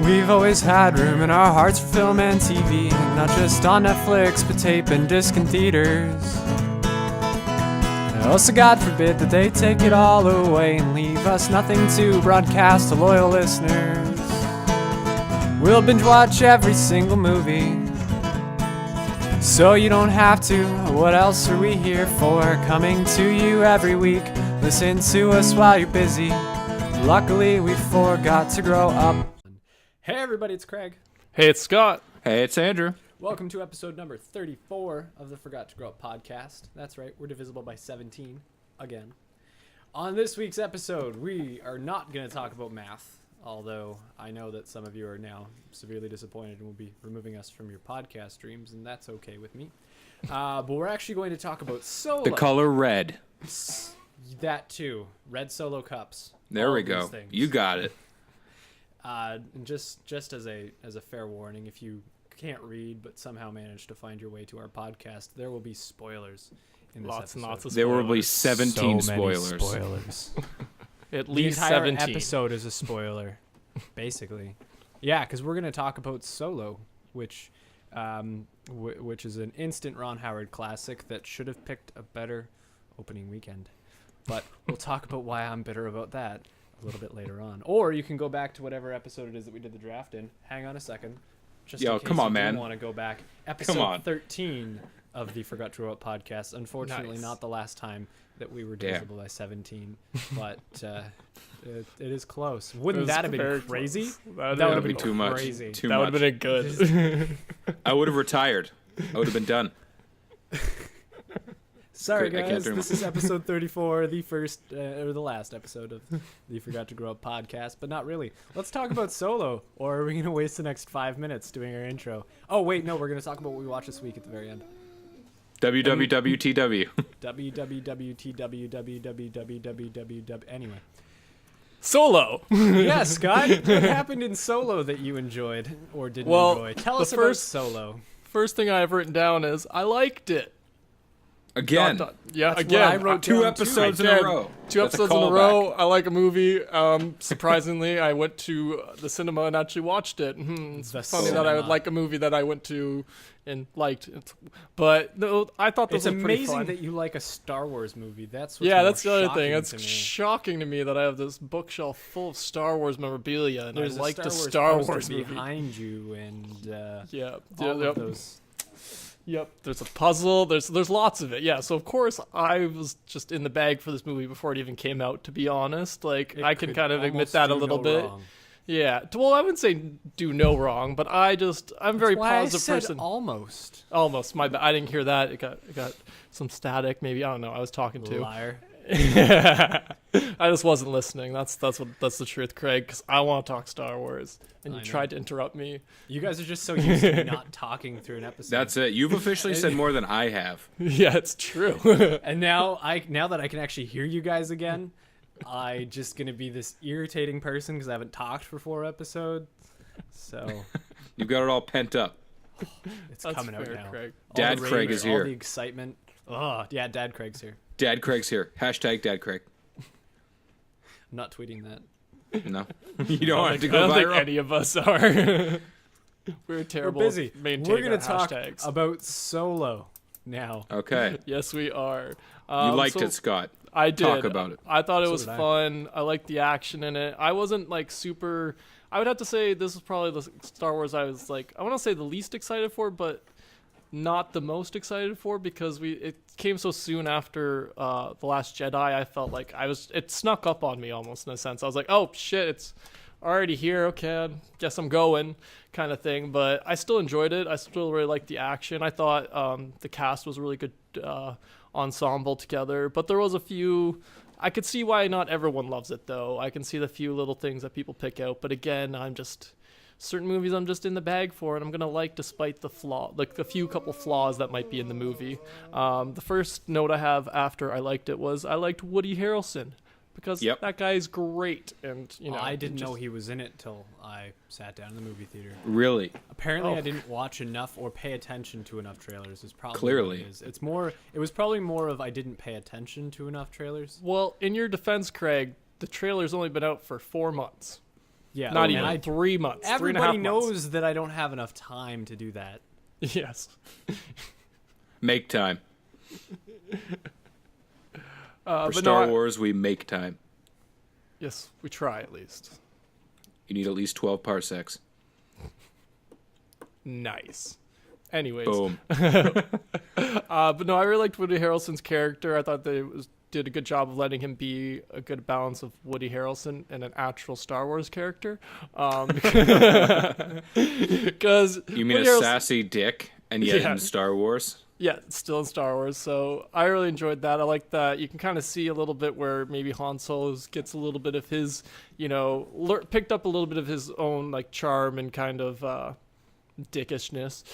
We've always had room in our hearts for film and TV, not just on Netflix, but tape and disc and theaters. Also, God forbid that they take it all away and leave us nothing to broadcast to loyal listeners. We'll binge watch every single movie, so you don't have to. What else are we here for? Coming to you every week. Listen to us while you're busy. Luckily, we forgot to grow up. Hey everybody, it's Craig. Hey, it's Scott. Hey, it's Andrew. Welcome to episode number 34 of the Forgot to Grow Up podcast. That's right, we're divisible by 17 again. On this week's episode, we are not going to talk about math, although I know that some of you are now severely disappointed and will be removing us from your podcast streams, and that's okay with me. But we're actually going to talk about solo. The color red. That too. Red Solo cups. There we go. Things. You got it. And just as a fair warning, if you can't read but somehow manage to find your way to our podcast, there will be spoilers in this episode. Lots of spoilers. There will be 17 so spoilers. Many spoilers. At least the entire 17. episode is a spoiler, basically. Yeah, because we're going to talk about Solo, which is an instant Ron Howard classic that should have picked a better opening weekend. But we'll talk about why I'm bitter about that a little bit later on. Or you can go back to whatever episode it is that we did the draft in. Hang on a second. Just in case come on, you man. want to go back. Episode 13 of the Forgot to Grow Up podcast. Unfortunately, Nice. not the last time that we were divisible by 17. But it is close. Wouldn't that have been crazy? That That would would be have too been much. crazy. Too That would much. have been good. I would have retired. I would have been done. Sorry, I can't guys. do This is episode 34, the first or the last episode of the Forgot to Grow Up podcast, but not really. Let's talk about Solo, or are we going to waste the next 5 minutes doing our intro? Oh, wait, no, we're going to talk about what we watched this week at the very end. WWWTW. www.twwwwwwww. Anyway. Solo. Yeah, Scott, what happened in Solo that you enjoyed or didn't enjoy? Tell us about Solo. First thing I have written down is I liked it. Again. Yeah, That's again. what I wrote Two down, episodes too. in a Again, row. Two That's a episodes in a callback. row. I like a movie. Surprisingly, I went to the cinema and actually watched it. It's The funny that I would cinema. like a movie that I went to and liked. But no, I thought this It's was pretty amazing fun. that you like a Star Wars movie. That's what's Yeah, more that's the other thing. shocking It's to me. shocking to me that I have this bookshelf full of Star Wars memorabilia, and There's I liked a a Star Star Wars Wars poster movie. behind you, and Yeah, all yep. of those. Yep, there's a puzzle. There's lots of it. Yeah, so of course I was just in the bag for this movie before it even came out. To be honest, like It I can could kind of admit almost that a do little no bit. wrong. Yeah, well, I wouldn't say do no wrong, but I'm a very That's why positive I said person. Almost. Almost, my bad. I didn't hear that. It got some static. Maybe I don't know. I was talking to. Liar. I just wasn't listening. That's the truth, Craig. Because I want to talk Star Wars, and I you know. tried to interrupt me. You guys are just so used to me not talking through an episode. That's it. You've officially said more than I have. Yeah, it's true. And now that I can actually hear you guys again, I just gonna be this irritating person because I haven't talked for 4 episodes. So You've got it all pent up. it's That's coming fair, out now. Craig. All Dad the Craig rage, is here. All the excitement. Oh, yeah, Dad Craig's here. Dad Craig's here. Hashtag Dad Craig. I'm not tweeting that. No. You don't have to I go don't think viral. any of us are. We're terrible. We're busy. at maintaining We're gonna our talk hashtags. about Solo now. Okay. Yes, we are. You liked so it, Scott. I did. Talk about it. I thought it So was did I. fun. I liked the action in it. I wasn't like super. I would have to say this is probably the Star Wars I was like. I want to say the least excited for, but not the most excited for because it came so soon after The Last Jedi. I felt like it snuck up on me almost in a sense. I was like, oh shit, it's already here. Okay, I guess I'm going, kind of thing. But I still enjoyed it. I still really liked the action. I thought the cast was a really good ensemble together. But there was a few. I could see why not everyone loves it though. I can see the few little things that people pick out. But again, certain movies I'm just in the bag for, and I'm gonna like despite the couple flaws that might be in the movie. The first note I have after I liked it was I liked Woody Harrelson because that guy is great, and I didn't know he was in it till I sat down in the movie theater. Really? Apparently, Oh. I didn't watch enough or pay attention to enough trailers. Is probably Clearly. what it is. It's more. It was probably more of I didn't pay attention to enough trailers. Well, in your defense, Craig, the trailer's only been out for 4 months. Yeah, Not and even 3 months. 3.5 Everybody months. knows that I don't have enough time to do that. Yes. Make time. For But Star no, Wars, we make time. yes, we try at least. You need at least 12 parsecs. Nice. Anyways, Boom. but no, I really liked Woody Harrelson's character. I thought they did a good job of letting him be a good balance of Woody Harrelson and an actual Star Wars character. Because You mean a sassy dick, and yet Yeah. in Star Wars? Yeah, it's still in Star Wars, so I really enjoyed that. I like that you can kind of see a little bit where maybe Han Solo gets a little bit of his, picked up a little bit of his own like charm and kind of dickishness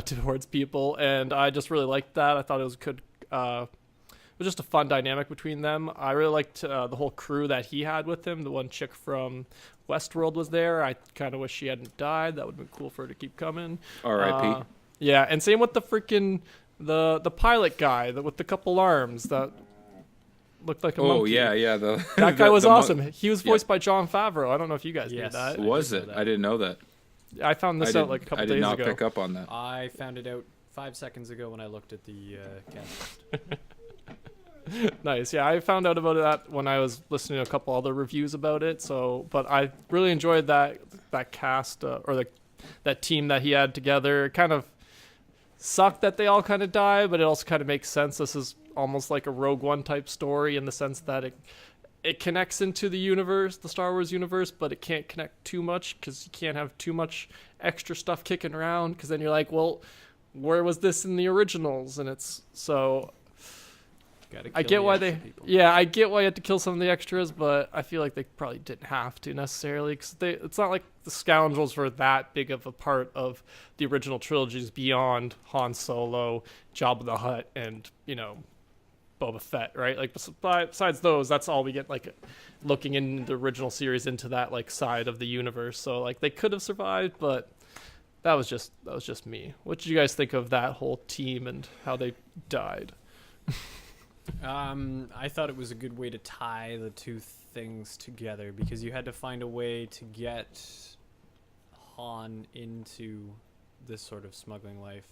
towards people, and I just really liked that. I thought it was good. It was just a fun dynamic between them. I really liked the whole crew that he had with him. The one chick from Westworld was there. I kind of wish she hadn't died. That would have been cool for her to keep coming. R.I.P. Yeah, and same with the freaking the pilot guy with the couple arms that looked like a Oh, monkey. yeah. That guy was the awesome. He was voiced by John Favreau. I don't know if you guys knew Yes. that. Was I it? didn't know I didn't know that. I found this out like a couple I days did not ago. pick up on that. I found it out 5 seconds ago when I looked at the cast list. Nice. Yeah, I found out about that when I was listening to a couple other reviews about it. So, but I really enjoyed that cast or that team that he had together. It kind of sucked that they all kind of die, but it also kind of makes sense. This is almost like a Rogue One type story in the sense that it connects into the universe, the Star Wars universe, but it can't connect too much because you can't have too much extra stuff kicking around because then you're like, well, where was this in the originals? And it's so. I get why I get why you had to kill some of the extras, but I feel like they probably didn't have to necessarily because it's not like the scoundrels were that big of a part of the original trilogies beyond Han Solo, Jabba the Hutt, and Boba Fett, right? Like besides those, that's all we get like looking in the original series into that like side of the universe. So like they could have survived, but that was just me. What did you guys think of that whole team and how they died? I thought it was a good way to tie the two things together because you had to find a way to get Han into this sort of smuggling life,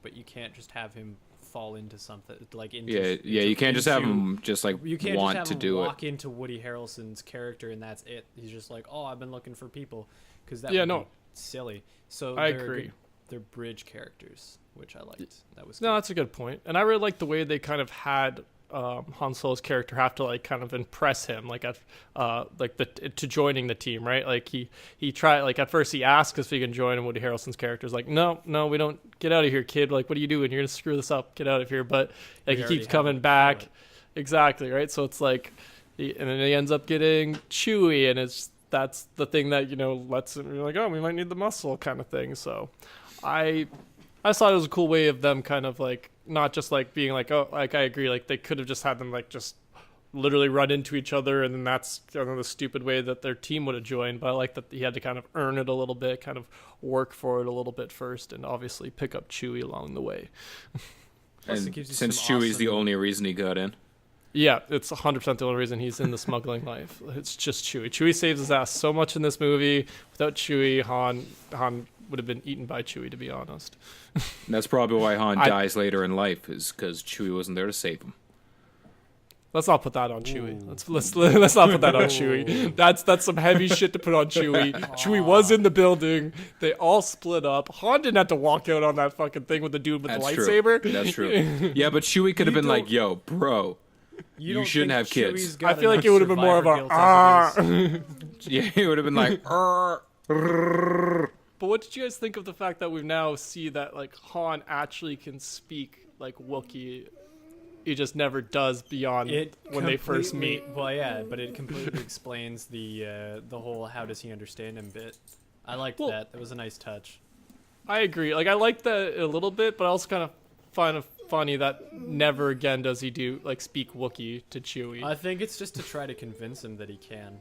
but you can't just have him fall into something like into You can't just have him just like you can't want just to have him do walk into Woody Harrelson's character and that's it. He's just like, oh, I've been looking for people because that would be silly. So I agree. They're bridge characters, which I liked. That was No, that's a good point, and I really liked the way they kind of had Han Solo's character have to like kind of impress him like at to joining the team, right? Like he tried like at first he asked if he can join, and Woody Harrelson's character's like, no, we don't. Get out of here, kid. Like, what are you doing? You're gonna screw this up. Get out of here. But like he keeps coming back. Exactly, right? So it's like, and then he ends up getting Chewie, and that's the thing that lets him. You're like, oh, we might need the muscle kind of thing. So I thought it was a cool way of them kind of like not just like being like, oh, like I agree, like they could have just had them like just literally run into each other, and then that's the stupid way that their team would have joined. But I like that he had to kind of earn it a little bit, kind of work for it a little bit first, and obviously pick up Chewie along the way. And since Chewie's the only reason he got in. Yeah, it's 100% the only reason he's in the smuggling life. It's just Chewie. Chewie saves his ass so much in this movie. Without Chewie, Han would have been eaten by Chewie, to be honest. And that's probably why Han dies later in life, is because Chewie wasn't there to save him. Let's not put that on Chewie. Let's not put that on Chewie. That's some heavy shit to put on Chewie. Chewie was in the building. They all split up. Han didn't have to walk out on that fucking thing with the dude with the lightsaber. That's true. Yeah, but Chewie could have been like, "Yo, bro, you shouldn't have kids." I feel like it would have been more of a Yeah, he would have been like, But what did you guys think of the fact that we now see that like Han actually can speak like Wookiee? He just never does beyond when they first meet. Well, yeah, but it completely explains the whole how does he understand him bit. I liked that. That was a nice touch. I agree. Like I like that a little bit, but I also kind of find it funny that never again does he do like speak Wookiee to Chewie. I think it's just to try to convince him that he can.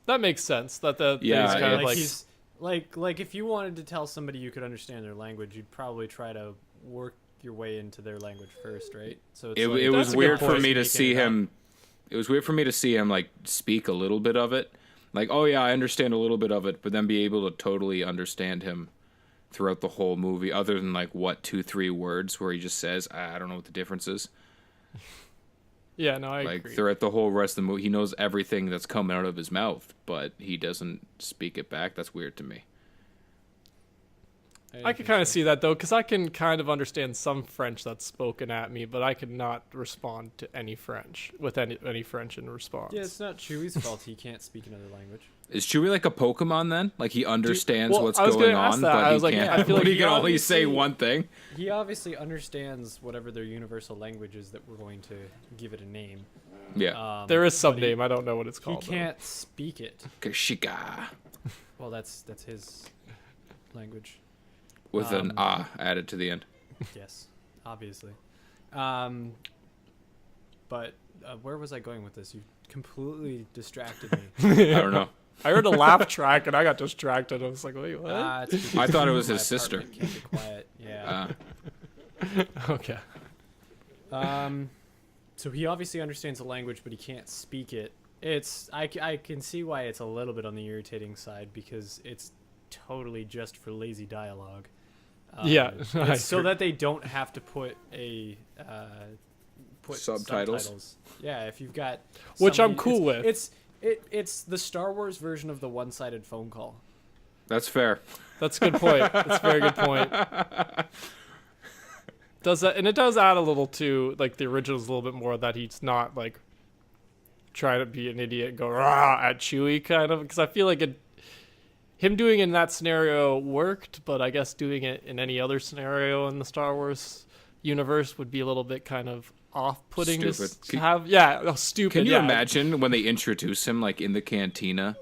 That makes sense. That he's kind of like he's like if you wanted to tell somebody you could understand their language, you'd probably try to work your way into their language first, right? So it's it was weird for me to see him. It was weird for me to see him like speak a little bit of it. Like, oh yeah, I understand a little bit of it, but then be able to totally understand him throughout the whole movie, other than like 2-3 words where he just says, I don't know what the difference is. Yeah, no, I like agree. throughout the whole rest of the movie, he knows everything that's coming out of his mouth, but he doesn't speak it back. That's weird to me. I can kind of see that though, because I can kind of understand some French that's spoken at me, but I could not respond to any French with any French in response. Yeah, it's not Chewie's fault he can't speak another language. Is Chewie like a Pokemon then? Like he understands well, what's I was going gonna ask on, that. but I he was like, can't. I feel like he he can only say obviously- one thing. He obviously understands whatever their universal language is that we're going to give it a name. Yeah. There is some but he- name. I don't know what it's He called. can't speak it. Kashika. Well, that's his language. With an added to the end. Yes, obviously. But where was I going with this? You completely distracted me. I don't know. I heard a laugh track and I got distracted. I was like, wait, what? It's because I thought it was my his sister. apartment Can't be quiet. Yeah. Okay. So he obviously understands the language, but he can't speak it. I can see why it's a little bit on the irritating side, because it's totally just for lazy dialogue. Yeah, I it's so agree. that they don't have to put Subtitles. Yeah, if you've got Which I'm somebody- cool with. It's the Star Wars version of the one-sided phone call. That's fair. That's a good point. That's a very good point. Does that, and it does add a little to like the original's a little bit more that he's not like trying to be an idiot and go rah at Chewie kind of, because I feel like him doing it in that scenario worked, but I guess doing it in any other scenario in the Star Wars universe would be a little bit kind of off-putting to Stupid. have. Stupid. Can you yeah. imagine when they introduce him like in the cantina?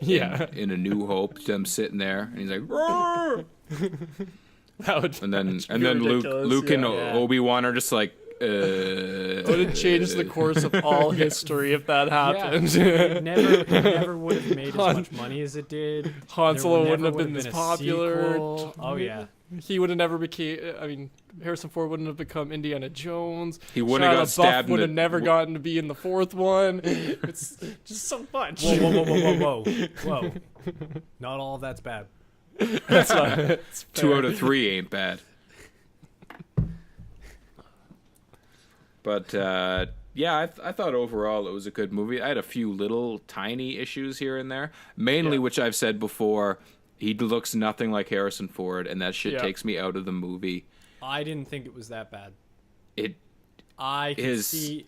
Yeah, In A New Hope, them sitting there, and he's like, "Roar!" that would. and then be ridiculous, Luke and yeah. Obi-Wan are just like, It would have changed the course of all history if that happened. It never would have made as much money as it did. Han There Solo never wouldn't have would been as a popular. sequel. Oh yeah. He would have never became. I mean, Harrison Ford wouldn't have become Indiana Jones. he wouldn't have Shia got LaBeouf stabbed. would have never gotten to be in the fourth one. It's just so much. Whoa. Not all of that's bad. That's not, it's 2 fair. out of 3 ain't bad. But yeah, I thought overall it was a good movie. I had a few little tiny issues here and there, mainly Yeah. which I've said before. He looks nothing like Harrison Ford, and that shit Yeah. takes me out of the movie. I didn't think it was that bad. It I could His- see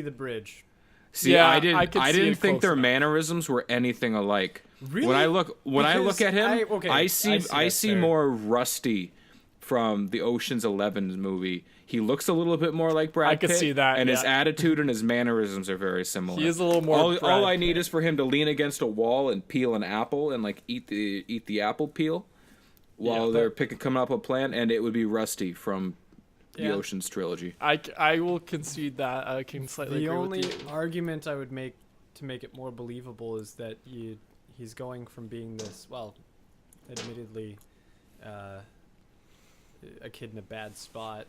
the bridge. see, Yeah, I I didn't could see it think close their enough. mannerisms were anything alike. Really? When I look Because at him, I see that's see fair. more Rusty from the Ocean's 11 movie. He looks a little bit more like Brad I could Pitt, see that, and his yeah. attitude and his mannerisms are very similar. He is a little more. all Brad I Pitt. need is for him to lean against a wall and peel an apple and like eat the apple peel while Yeah, they're coming up a plan, and it would be Rusty from the Yeah. Ocean's trilogy. I will concede that. I can slightly The agree only with you. argument I would make to make it more believable is that he's going from being this, well, admittedly, a kid in a bad spot.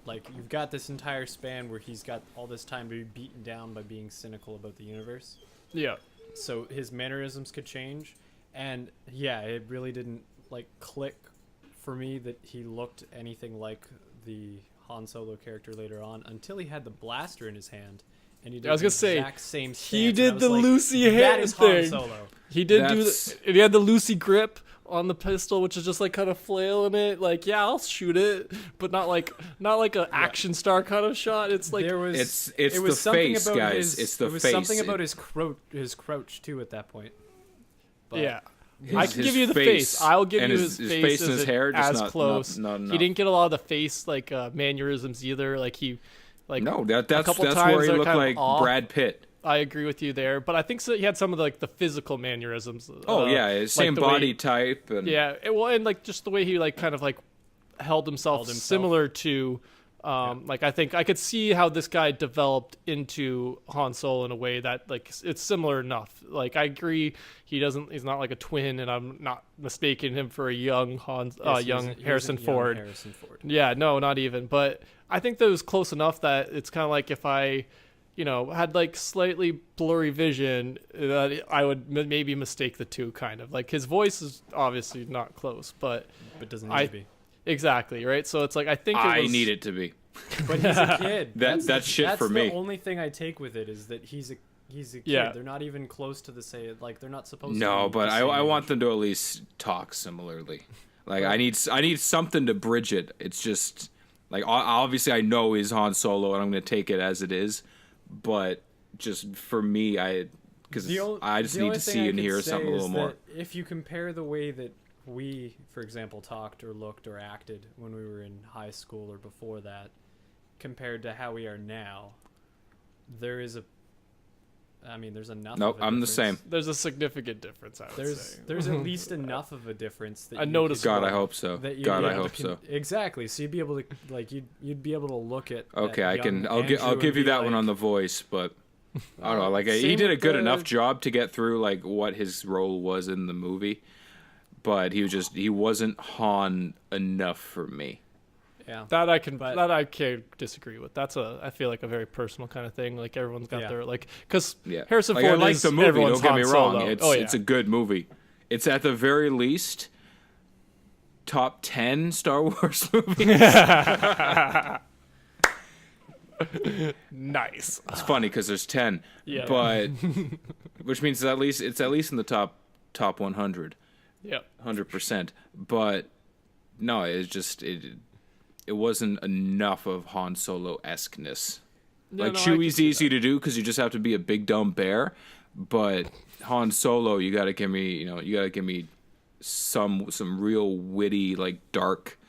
Like, you've got this entire span where he's got all this time to be beaten down by being cynical about the universe. Yeah. So his mannerisms could change. And yeah, it really didn't like click for me that he looked anything like the Han Solo character later on until he had the blaster in his hand. And he did I was the gonna say, exact same he stance, and I did was the like, Lucy that hand is Han thing. Solo. He did That's- do. He had the Lucy grip on the pistol, which is just like kind of flailing it. Like, yeah, I'll shoot it, but not like a action star kind of shot. It's like There was It's it was the something face, about guys. his- It's the it was face. something about his crouch too at that point. But yeah. I His- can his give you the face face. I'll give and you his his, face and as his hair just as not close. enough. He didn't get a lot of the face like mannerisms either. Like No, that's couple where times he they're looked kind of like off. Brad Pitt. I agree with you there, but I think so. He had some of the physical mannerisms. Oh yeah, same the way- body type and Yeah, and like just the way he like kind of like held himself. Similar to, like I think I could see how this guy developed into Han Solo in a way that like it's similar enough. Like I agree, he's not like a twin, and I'm not mistaking him for a young Yes, he young was a Harrison young Ford. Harrison Ford. Yeah, no, not even. But I think that was close enough that it's kind of like if I had like slightly blurry vision, that I would maybe mistake the two kind of. Like his voice is obviously not close, but doesn't need to be. Exactly, right? So it's like I think I need it to be. But he's a kid. That's shit for me. That's the only thing I take with it is that he's a kid. Yeah. They're not even close to the same. Like they're not supposed to. No, be but the I same want age. them to at least talk similarly. Like I need something to bridge it. It's just like obviously I know he's Han Solo and I'm going to take it as it is, but just for me I just need to see and hear something a little more. If you compare the way that we, for example, talked or looked or acted when we were in high school or before that, compared to how we are now, there's enough. Nope, of a I'm the difference. same. there's a significant difference. I would say There's at least enough of a difference that I noticed. God, I hope so. that you'd God, be I able hope to so. Exactly. So you'd be able to you'd be able to look at. Okay, at I can. young I'll Andrew give you and be that one like, on the voice, but I don't know. Like he same did a with good the- enough job to get through like what his role was in the movie, but he wasn't Han enough for me. Yeah. That I can't disagree with. That's I feel like a very personal kind of thing. Like everyone's got their like, because Yeah, Harrison like, Ford I like is the movie. everyone's Don't get me Han wrong. Solo. It's a good movie. It's at the very least top 10 Star Wars movie. Nice. It's funny because there's 10, Yeah. but which means it's at least in the top 100, Yeah. 100%. But no, it's just it wasn't enough of Han Solo-esqueness. Like Chewie's easy to do because you just have to be a big dumb bear, but Han Solo, you gotta give me some real witty, like dark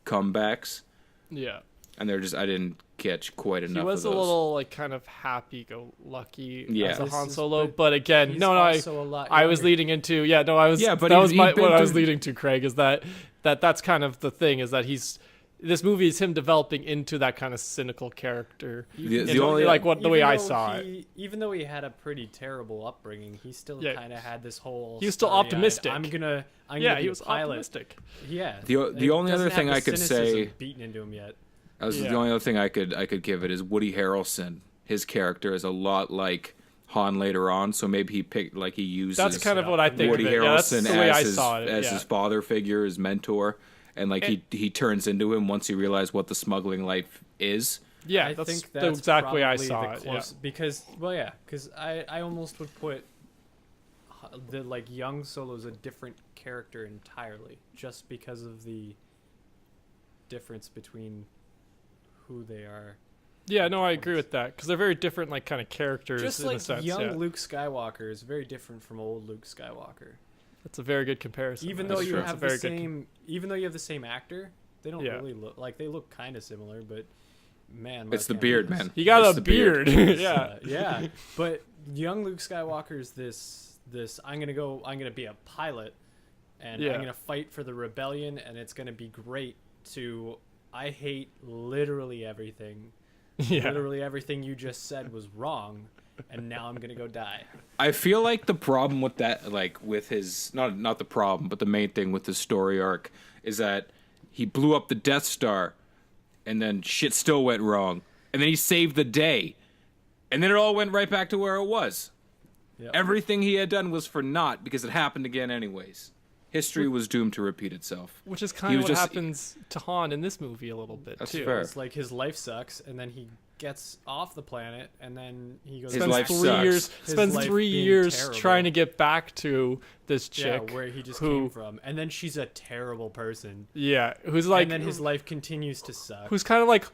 comebacks, Yeah. and I didn't catch quite enough. He was of a those. little like kind of happy-go-lucky Yeah. as a This Han is- Solo, but but again, he's no, also a lot I was younger. leading into but that was he'd what been I was through- leading to, Craig, is that's kind of the thing, is that this movie is him developing into that kind of cynical character. The only The way I saw it. Even though he had a pretty terrible upbringing, he still Yeah. kind of had this whole. He was still starry-eyed, optimistic. I'm gonna Yeah, be he a was pilot. optimistic. Yeah. The It only other doesn't have thing the I could cynicism say- beaten into him yet. Yeah. The only other thing I could give it is Woody Harrelson. His character is a lot like Han later on, so maybe he uses That's kind of what I think Woody of it. Yeah, that's Harrelson the way I as saw it. his father figure, his mentor, and he turns into him once he realizes what the smuggling life is. Yeah, I that's think the that's exact way I probably saw the it. Yeah. close- Because I almost would put the like young Solo's a different character entirely, just because of the difference between who they are. Yeah, no, I agree with that, because they're very different, like kind of characters Just in a like sense. young Yeah. Luke Skywalker is very different from old Luke Skywalker. That's a very good comparison. Even That's though you true. It's a have the very good same, even though you have the same actor, they don't Yeah. really look like they look kind of similar, but man, It's the Mark beard, Hamill is- man. He got It's a the beard. beard. Yeah. yeah. But young Luke Skywalker is this I'm gonna be a pilot, and Yeah. I'm gonna fight for the rebellion, and it's gonna be great. To I hate literally everything. Yeah. Literally everything you just said was wrong, and now I'm gonna go die. I feel like the problem with that, like with his not the problem, but the main thing with his story arc is that he blew up the Death Star, and then shit still went wrong, and then he saved the day, and then it all went right back to where it was. Yep. Everything he had done was for naught because it happened again anyways. History was doomed to repeat itself. Which is He kind of was what just- happens to Han in this movie a little bit, That's too. fair. It's like his life sucks, and then he gets off the planet, and then he goes. His Spends life 3 sucks. years, His spends life 3 being years terrible. trying to get back to this chick. Yeah, where he just who- came from, and then she's a terrible person, Yeah, who's like, and then his life continues to suck. who's kind of like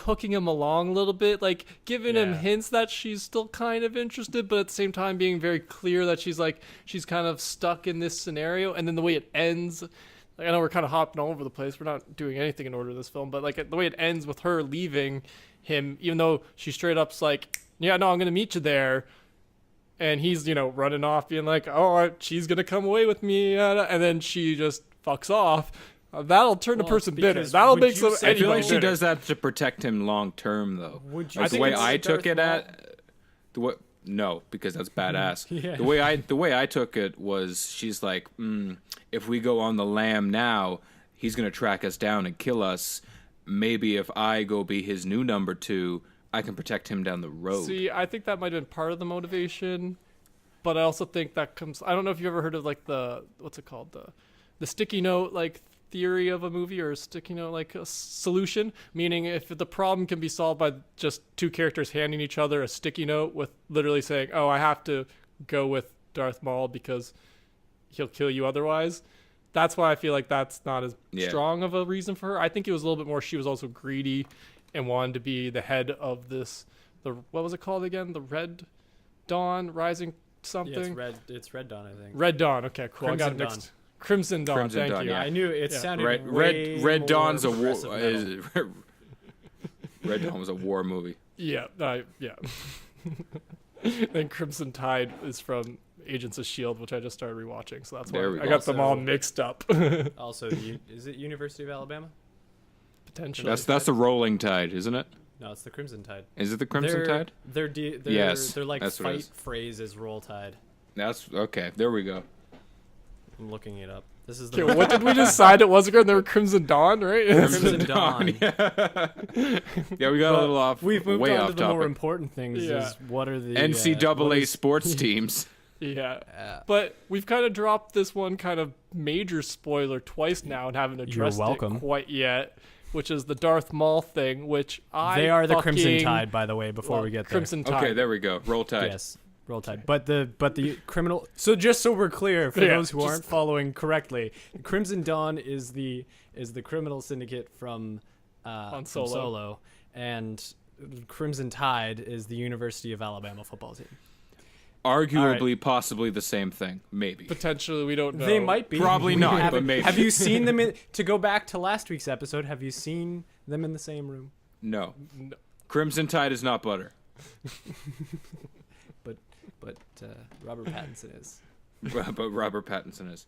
hooking him along a little bit, like giving him Yeah. hints that she's still kind of interested, but at the same time being very clear that she's kind of stuck in this scenario. And then the way it ends, like, I know we're kind of hopping all over the place. We're not doing anything in order in this film, but like the way it ends with her leaving him, even though she straight up's like, yeah, no, I'm gonna meet you there. And he's, running off being like, oh, she's going to come away with me. And then she just fucks off. That'll turn a Well, person bitter. because That'll would make you some say- I feel like anybody she bitter. does that to protect him long term, though. Would you Like say the way it's I took Darth it Maul? no, because that's badass. Yeah. The way I took it was she's like, if we go on the lam now, he's gonna track us down and kill us. Maybe if I go be his new number 2, I can protect him down the road. See, I think that might have been part of the motivation, but I also think that comes. I don't know if you've ever heard of like what's it called, the sticky note like theory of a movie, or a sticky note like a solution, meaning if the problem can be solved by just two characters handing each other a sticky note with literally saying, "Oh, I have to go with Darth Maul because he'll kill you otherwise." That's why I feel like that's not as strong of a reason for her. I think it was a little bit more she was also greedy and wanted to be the head of this. What was it called again? The Red Dawn Rising something? Yeah, it's Red Dawn, I think. Red Dawn. Okay, cool. Crimson I got it mixed. Crimson Dawn. Crimson Thank Dawn, you. yeah. I knew it sounded Red Dawn's a war. progressive metal. Red Dawn was a war movie. Yeah. Then Crimson Tide is from Agents of S.H.I.E.L.D., which I just started rewatching, so that's why I got them all mixed up. Also, is it University of Alabama? Potentially. That's the Rolling Tide, isn't it? No, it's the Crimson Tide. Is it the Crimson Tide? Yes, their like that's what it fight is. phrase is Roll Tide. That's okay. There we go. I'm looking it up. This is Okay, what did we decide it was again? They were Crimson Dawn, right? Crimson Dawn. Yeah, we got a little off. We've moved way on off to the topic. more important things. Yeah. Is what are the NCAA sports teams. Yeah. But we've kind of dropped this one kind of major spoiler twice now and haven't addressed it quite yet, which is the Darth Maul thing, which They are the Crimson Tide, by the way, before we get there. Crimson Tide. Okay, there we go. Roll Tide. Yes. Roll Tide. But the criminal. So just so we're clear, for those who aren't following correctly, Crimson Dawn is the criminal syndicate from Han from Solo. Solo, and Crimson Tide is the University of Alabama football team. Arguably, possibly the same thing. Maybe. Potentially, we don't know. They might be. Probably We not, haven't- but maybe. Have you seen them to go back to last week's episode? Have you seen them in the same room? No. Crimson Tide is not butter. But Robert Pattinson is. But Robert Pattinson is.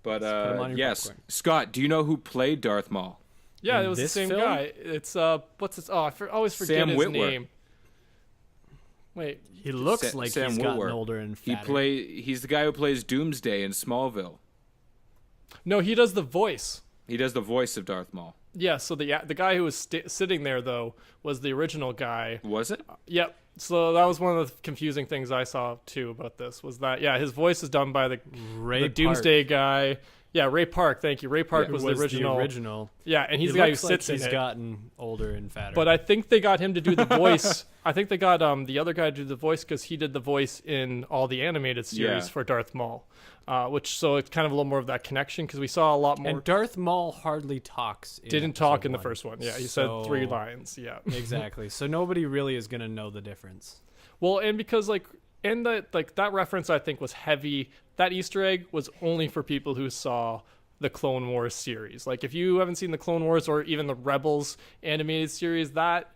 But put 'em on your yes, popcorn. Scott, do you know who played Darth Maul? Yeah, In it was the this same film? guy. It's what's his? Oh, always forget Sam his Witwer. name. Wait, He looks like Sam he's gotten Witwer. older and fatter. He's the guy who plays Doomsday in Smallville. no, he does the voice. He does the voice of Darth Maul. Yeah, so the guy who was sitting there though was the original guy. Was it? Yep. So that was one of the confusing things I saw too about this was that his voice is done by the Ray Doomsday guy. Yeah, Ray Park. Thank you. Ray Park Who was the original. Yeah, and he's He the guy who looks like sits in he's it. gotten older and fatter. But I think they got him to do the voice. I think they got the other guy to do the voice because he did the voice in all the animated series for Darth Maul, so it's kind of a little more of that connection because we saw a lot more. And Darth Maul hardly talks. Didn't talk in the first one. Yeah, he said 3 lines. Yeah, Exactly. So nobody really is gonna know the difference. well, and because that reference I think was heavy. That Easter egg was only for people who saw the Clone Wars series. Like if you haven't seen the Clone Wars or even the Rebels animated series, that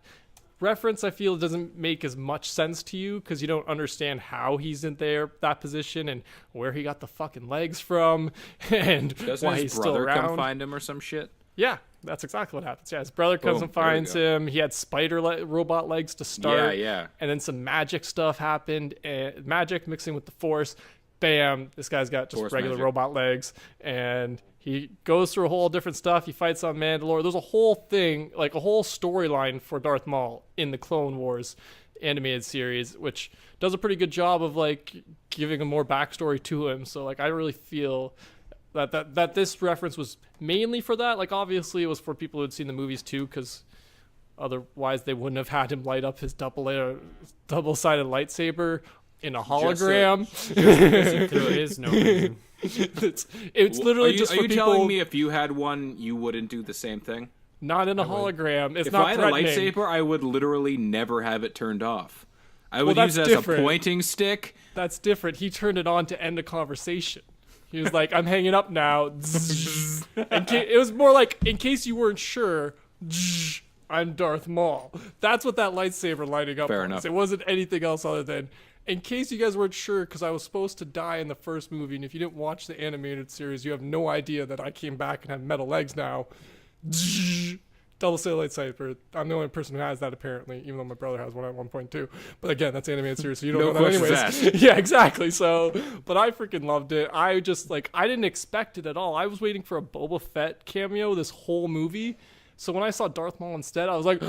reference I feel doesn't make as much sense to you because you don't understand how he's in that position and where he got the fucking legs from and Doesn't why his he's still brother around. come find him or some shit? Yeah, that's exactly what happens. Yeah, his brother comes Boom, and there we finds go. him. He had spider robot legs to start. Yeah. And then some magic stuff happened. And magic mixing with the Force. Bam, this guy's got just Force regular magic. robot legs. And he goes through a whole different stuff. He fights on Mandalore. There's a whole thing, like a whole storyline for Darth Maul in the Clone Wars animated series, which does a pretty good job of like giving a more backstory to him. So like I really feel that this reference was mainly for that. Like obviously it was for people who had seen the movies too, because otherwise they wouldn't have had him light up his double-sided lightsaber in a hologram. There is no reason. It's literally just Are for you people telling me if you had one, you wouldn't do the same thing? not in a hologram. It's If not I had a threatening. lightsaber, I would literally never have it turned off. I Well, would that's use it as different. a pointing stick. That's different. He turned it on to end a conversation. He was like, "I'm hanging up now." It was more like, in case you weren't sure, I'm Darth Maul. That's what that lightsaber lighting up Fair was. enough. It wasn't anything else other than, in case you guys weren't sure, because I was supposed to die in the first movie, and if you didn't watch the animated series, you have no idea that I came back and have metal legs now. Double-sided lightsaber. I'm the only person who has that apparently, even though my brother has one at 1.2. But again, that's animated series, so you don't No know that questions anyways. Yeah, exactly. So, but I freaking loved it. I just I didn't expect it at all. I was waiting for a Boba Fett cameo this whole movie. So when I saw Darth Maul instead, I was like,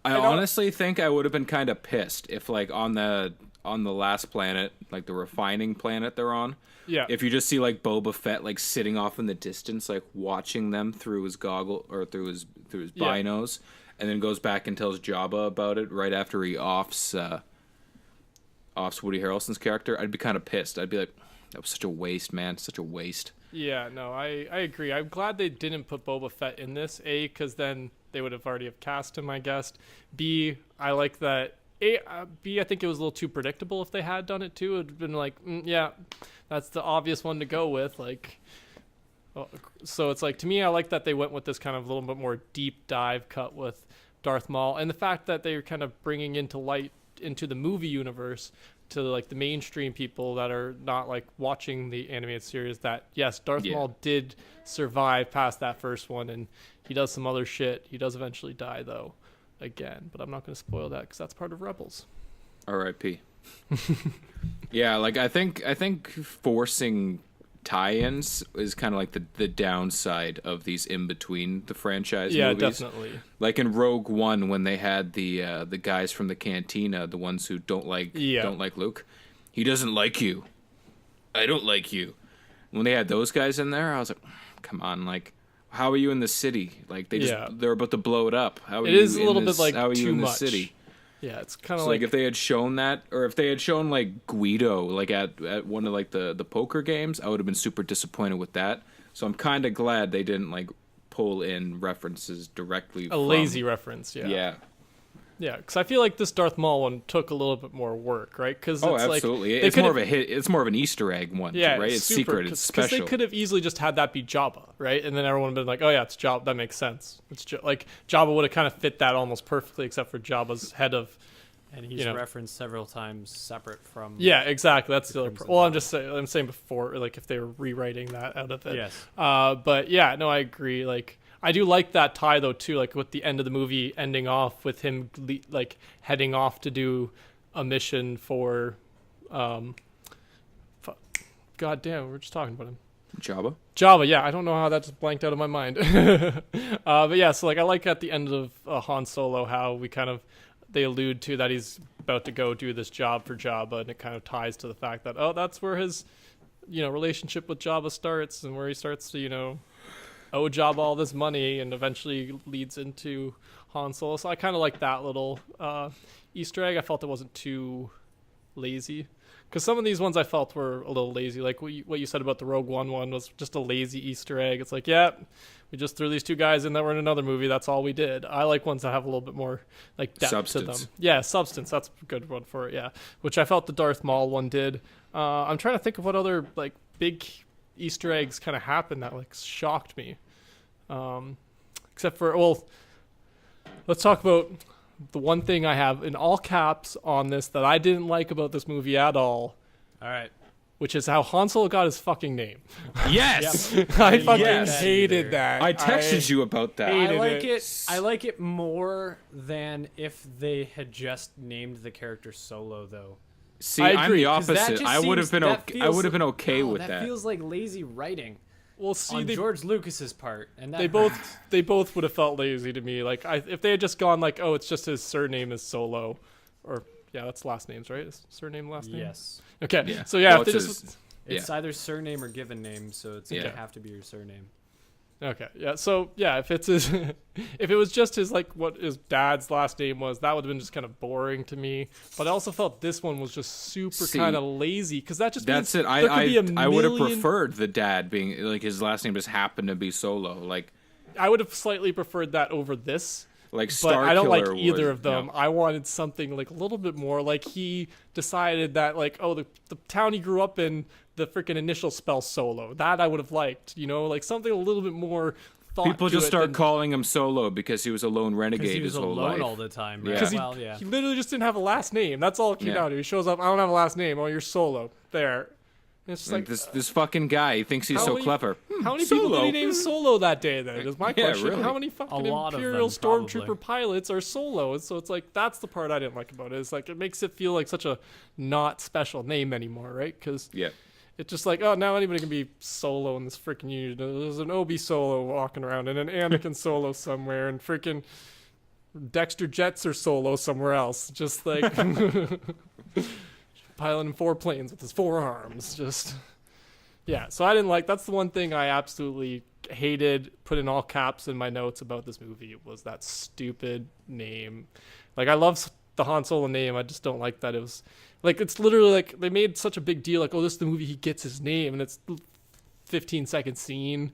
I honestly think I would have been kind of pissed if, like, on the last planet, like the refining planet they're on, if you just see like Boba Fett like sitting off in the distance, like watching them through his goggle or through his binos, and then goes back and tells Jabba about it right after he offs Woody Harrelson's character, I'd be kind of pissed. I'd be like, that was such a waste, man, such a waste. Yeah, no, I agree. I'm glad they didn't put Boba Fett in this. A, because then they would have already have cast him, I guess. B, I like that. B, I think it was a little too predictable if they had done it too. It would have been like, yeah, that's the obvious one to go with. Like, so it's like, to me, I like that they went with this kind of a little bit more deep dive cut with Darth Maul, and the fact that they're kind of bringing into light into the movie universe to like the mainstream people that are not like watching the animated series that yes, Darth Maul did survive past that first one, and he does some other shit. He does eventually die though, again, but I'm not going to spoil that because that's part of Rebels. R.I.P. Yeah, like I think forcing tie-ins is kind of like the downside of these in between the franchise movies. Yeah, definitely. Like in Rogue One, when they had the guys from the cantina, the ones who don't like Luke. He doesn't like you. I don't like you. When they had those guys in there, I was like, come on, like, how are you in the city? Like they're about to blow it up. How are it you is a little bit like how are you too in the much. city? Yeah, it's kind of like if they had shown that, or if they had shown like Guido like at one of like the poker games, I would have been super disappointed with that. So I'm kind of glad they didn't like pull in references directly. Lazy reference, yeah. Yeah, because I feel like this Darth Maul one took a little bit more work, right? Because absolutely, like, it's more of a hit. It's more of an Easter egg one, right? It's super, secret. It's special. Because they could have easily just had that be Jabba, right? And then everyone would have been like, "Oh yeah, it's Jabba. That makes sense." It's like Jabba would have kind of fit that almost perfectly, except for Jabba's head of. And he's referenced several times separate from. Yeah, exactly. That's the other. Well, I'm saying before, like if they were rewriting that out of it. Yes. But yeah, no, I agree. Like. I do like that tie though too, like with the end of the movie ending off with him like heading off to do a mission for, God damn, we're just talking about him. Jabba, yeah, I don't know how that just blanked out of my mind. But yeah, so like I like at the end of Han Solo how we they allude to that he's about to go do this job for Jabba, and it kind of ties to the fact that that's where his relationship with Jabba starts, and where he starts to owe Jabba all this money, and eventually leads into Han Solo. So I kind of like that little Easter egg. I felt it wasn't too lazy, because some of these ones I felt were a little lazy. Like what you said about the Rogue One was just a lazy Easter egg. It's like, yeah, we just threw these two guys in that were in another movie. That's all we did. I like ones that have a little bit more like depth to them. Yeah, substance. That's a good one for it. Yeah, which I felt the Darth Maul one did. I'm trying to think of what other like big Easter eggs kind of happened that like shocked me, except for let's talk about the one thing I have in all caps on this that I didn't like about this movie at all. All right, which is how Han Solo got his fucking name. Yes, I fucking hated that. I texted you about that. I like it more than if they had just named the character Solo, though. See, I'm the opposite. I would have been okay with that. That feels like lazy writing. Well, see, on George Lucas's part, and they both would have felt lazy to me. Like if they had just gone like, oh, it's just his surname is Solo, or that's last names, right? Is surname last name? Yes. Okay. Yeah. So yeah, it's either surname or given name, so it's gonna have to be your surname. Okay. Yeah. So yeah, if it's his, if it was just his like what his dad's last name was, that would have been just kind of boring to me. But I also felt this one was just super kind of lazy, because that's it. I would have preferred the dad being like his last name just happened to be Solo. Like I would have slightly preferred that over this. Like but I don't like either of them. No. I wanted something like a little bit more like he decided that like, oh, the town he grew up in, the freaking initial spell Solo. That I would have liked, like something a little bit more thought. People just start calling him Solo because he was a lone renegade his whole life. He was alone all the time. Right? Because he literally just didn't have a last name. That's all it came down to. He shows up, I don't have a last name. Oh, you're Solo. There. And it's just like this fucking guy. He thinks he's so clever. How many people did he name Solo that day? Then is my question. Really? How many fucking Imperial Stormtrooper pilots are Solo? And so it's like that's the part I didn't like about it. It's like it makes it feel like such a not special name anymore, right? Because it's just like, oh, now anybody can be Solo in this freaking union. There's an Obi Solo walking around and an Anakin Solo somewhere, and freaking Dexter jets are Solo somewhere else. Just like piloting 4 planes with his 4 arms. Just yeah. So I didn't like. That's the one thing I absolutely hated. Put in all caps in my notes about this movie was that stupid name. Like I love the Han Solo name. I just don't like that it was like it's literally like they made such a big deal. Like oh, this is the movie he gets his name, and it's 15-second scene.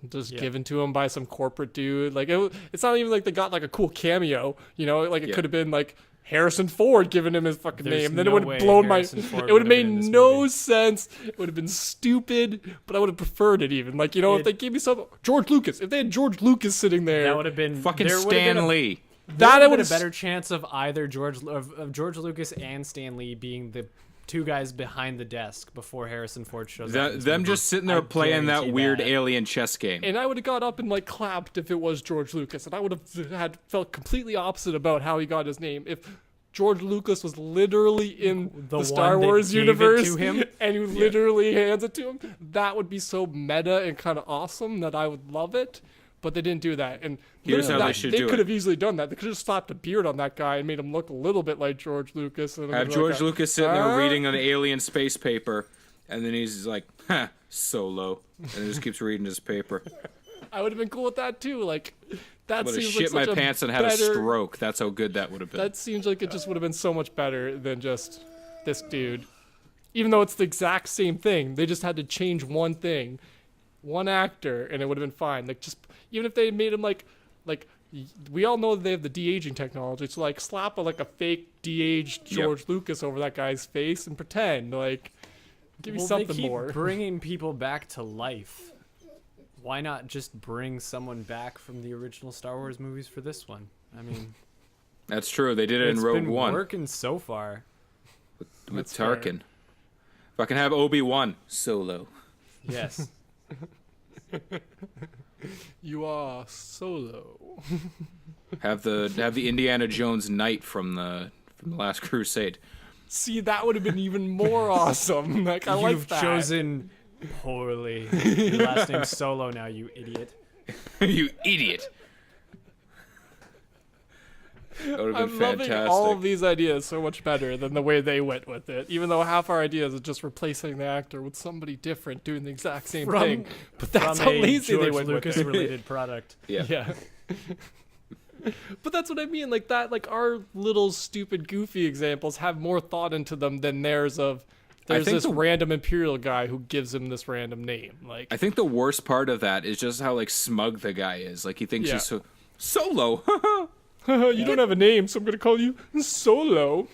Just given to him by some corporate dude. Like it's not even like they got like a cool cameo, you know, like it could have been like Harrison Ford giving him his fucking name. Then it would have blown it would have made no sense. It would have been stupid, but I would have preferred it even. Like, you know, if they gave me some George Lucas, if they had George Lucas sitting there, that would have been fucking Stan Lee. That would have been a better chance of either George Lucas and Stan Lee being the 2 guys behind the desk before Harrison Ford shows up. Them just sitting there playing that weird alien chess game. And I would have got up and like clapped if it was George Lucas, and I would have felt completely opposite about how he got his name if George Lucas was literally in the Star Wars universe and you literally hands it to him. That would be so meta and kind of awesome that I would love it. But they didn't do that. And here's how they should do it. They could have easily done that. They could have just slapped a beard on that guy and made him look a little bit like George Lucas. And have George Lucas sitting there reading an alien space paper, and then he's like, Solo. And he just keeps reading his paper. I would have been cool with that too. Like, that would have seems shit like my pants and had a stroke. That's how good that would have been. That seems like it just would have been so much better than just this dude. Even though it's the exact same thing. They just had to change one thing. One actor, and it would have been fine. Like, just even if they made him like we all know that they have the de-aging technology, so like slap a fake de-aged George Lucas over that guy's face and pretend like give me something they keep more. Bringing people back to life. Why not just bring someone back from the original Star Wars movies for this one? I mean, that's true. They did it in Rogue One. It's been working so far with Tarkin. If I can have Obi-Wan Solo. Yes. You are Solo. have the Indiana Jones knight from the Last Crusade. See, that would have been even more awesome. Like I like that. You've chosen poorly. Your last name's Solo now, you idiot. You idiot. That would have been fantastic. Loving all of these ideas so much better than the way they went with it. Even though half our ideas is just replacing the actor with somebody different doing the exact same thing. But that's how lazy they went Lucas with it. related product. Yeah. But that's what I mean. Like that. Like our little stupid, goofy examples have more thought into them than theirs of. There's this random Imperial guy who gives him this random name. Like I think the worst part of that is just how like smug the guy is. Like he thinks he's Solo. You don't have a name, so I'm going to call you Solo.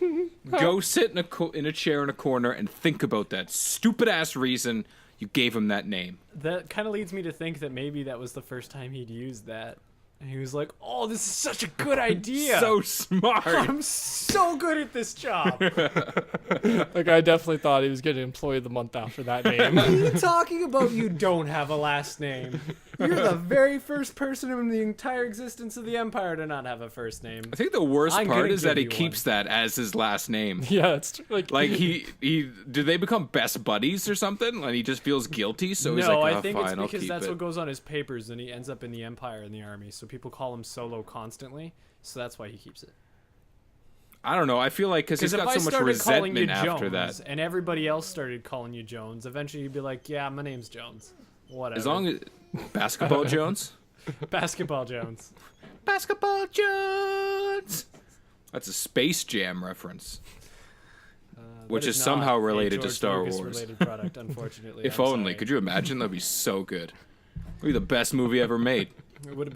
Go sit in a chair in a corner and think about that stupid-ass reason you gave him that name. That kind of leads me to think that maybe that was the first time he'd used that. And he was like, oh, this is such a good idea. So smart. I'm so good at this job. Like, I definitely thought he was getting Employee of the Month after that name. What are you talking about? You don't have a last name. You're the very first person in the entire existence of the Empire to not have a first name. I think the worst part is that he keeps that as his last name. Yeah, it's true. Like he do they become best buddies or something? And he just feels guilty, so he's like, I think fine, it's because I'll keep that's it. what goes on his papers, and he ends up in the Empire and the Army. So people call him Solo constantly, so that's why he keeps it. I don't know. I feel like because he's got so much resentment after that, and everybody else started calling you Jones, eventually you'd be like, "Yeah, my name's Jones." Whatever. As long as Basketball Jones, Basketball Jones, Basketball Jones. That's a Space Jam reference, which is somehow related to Star Wars. Related product, unfortunately. If only. Could you imagine? That'd be so good. It'd be the best movie ever made. It would have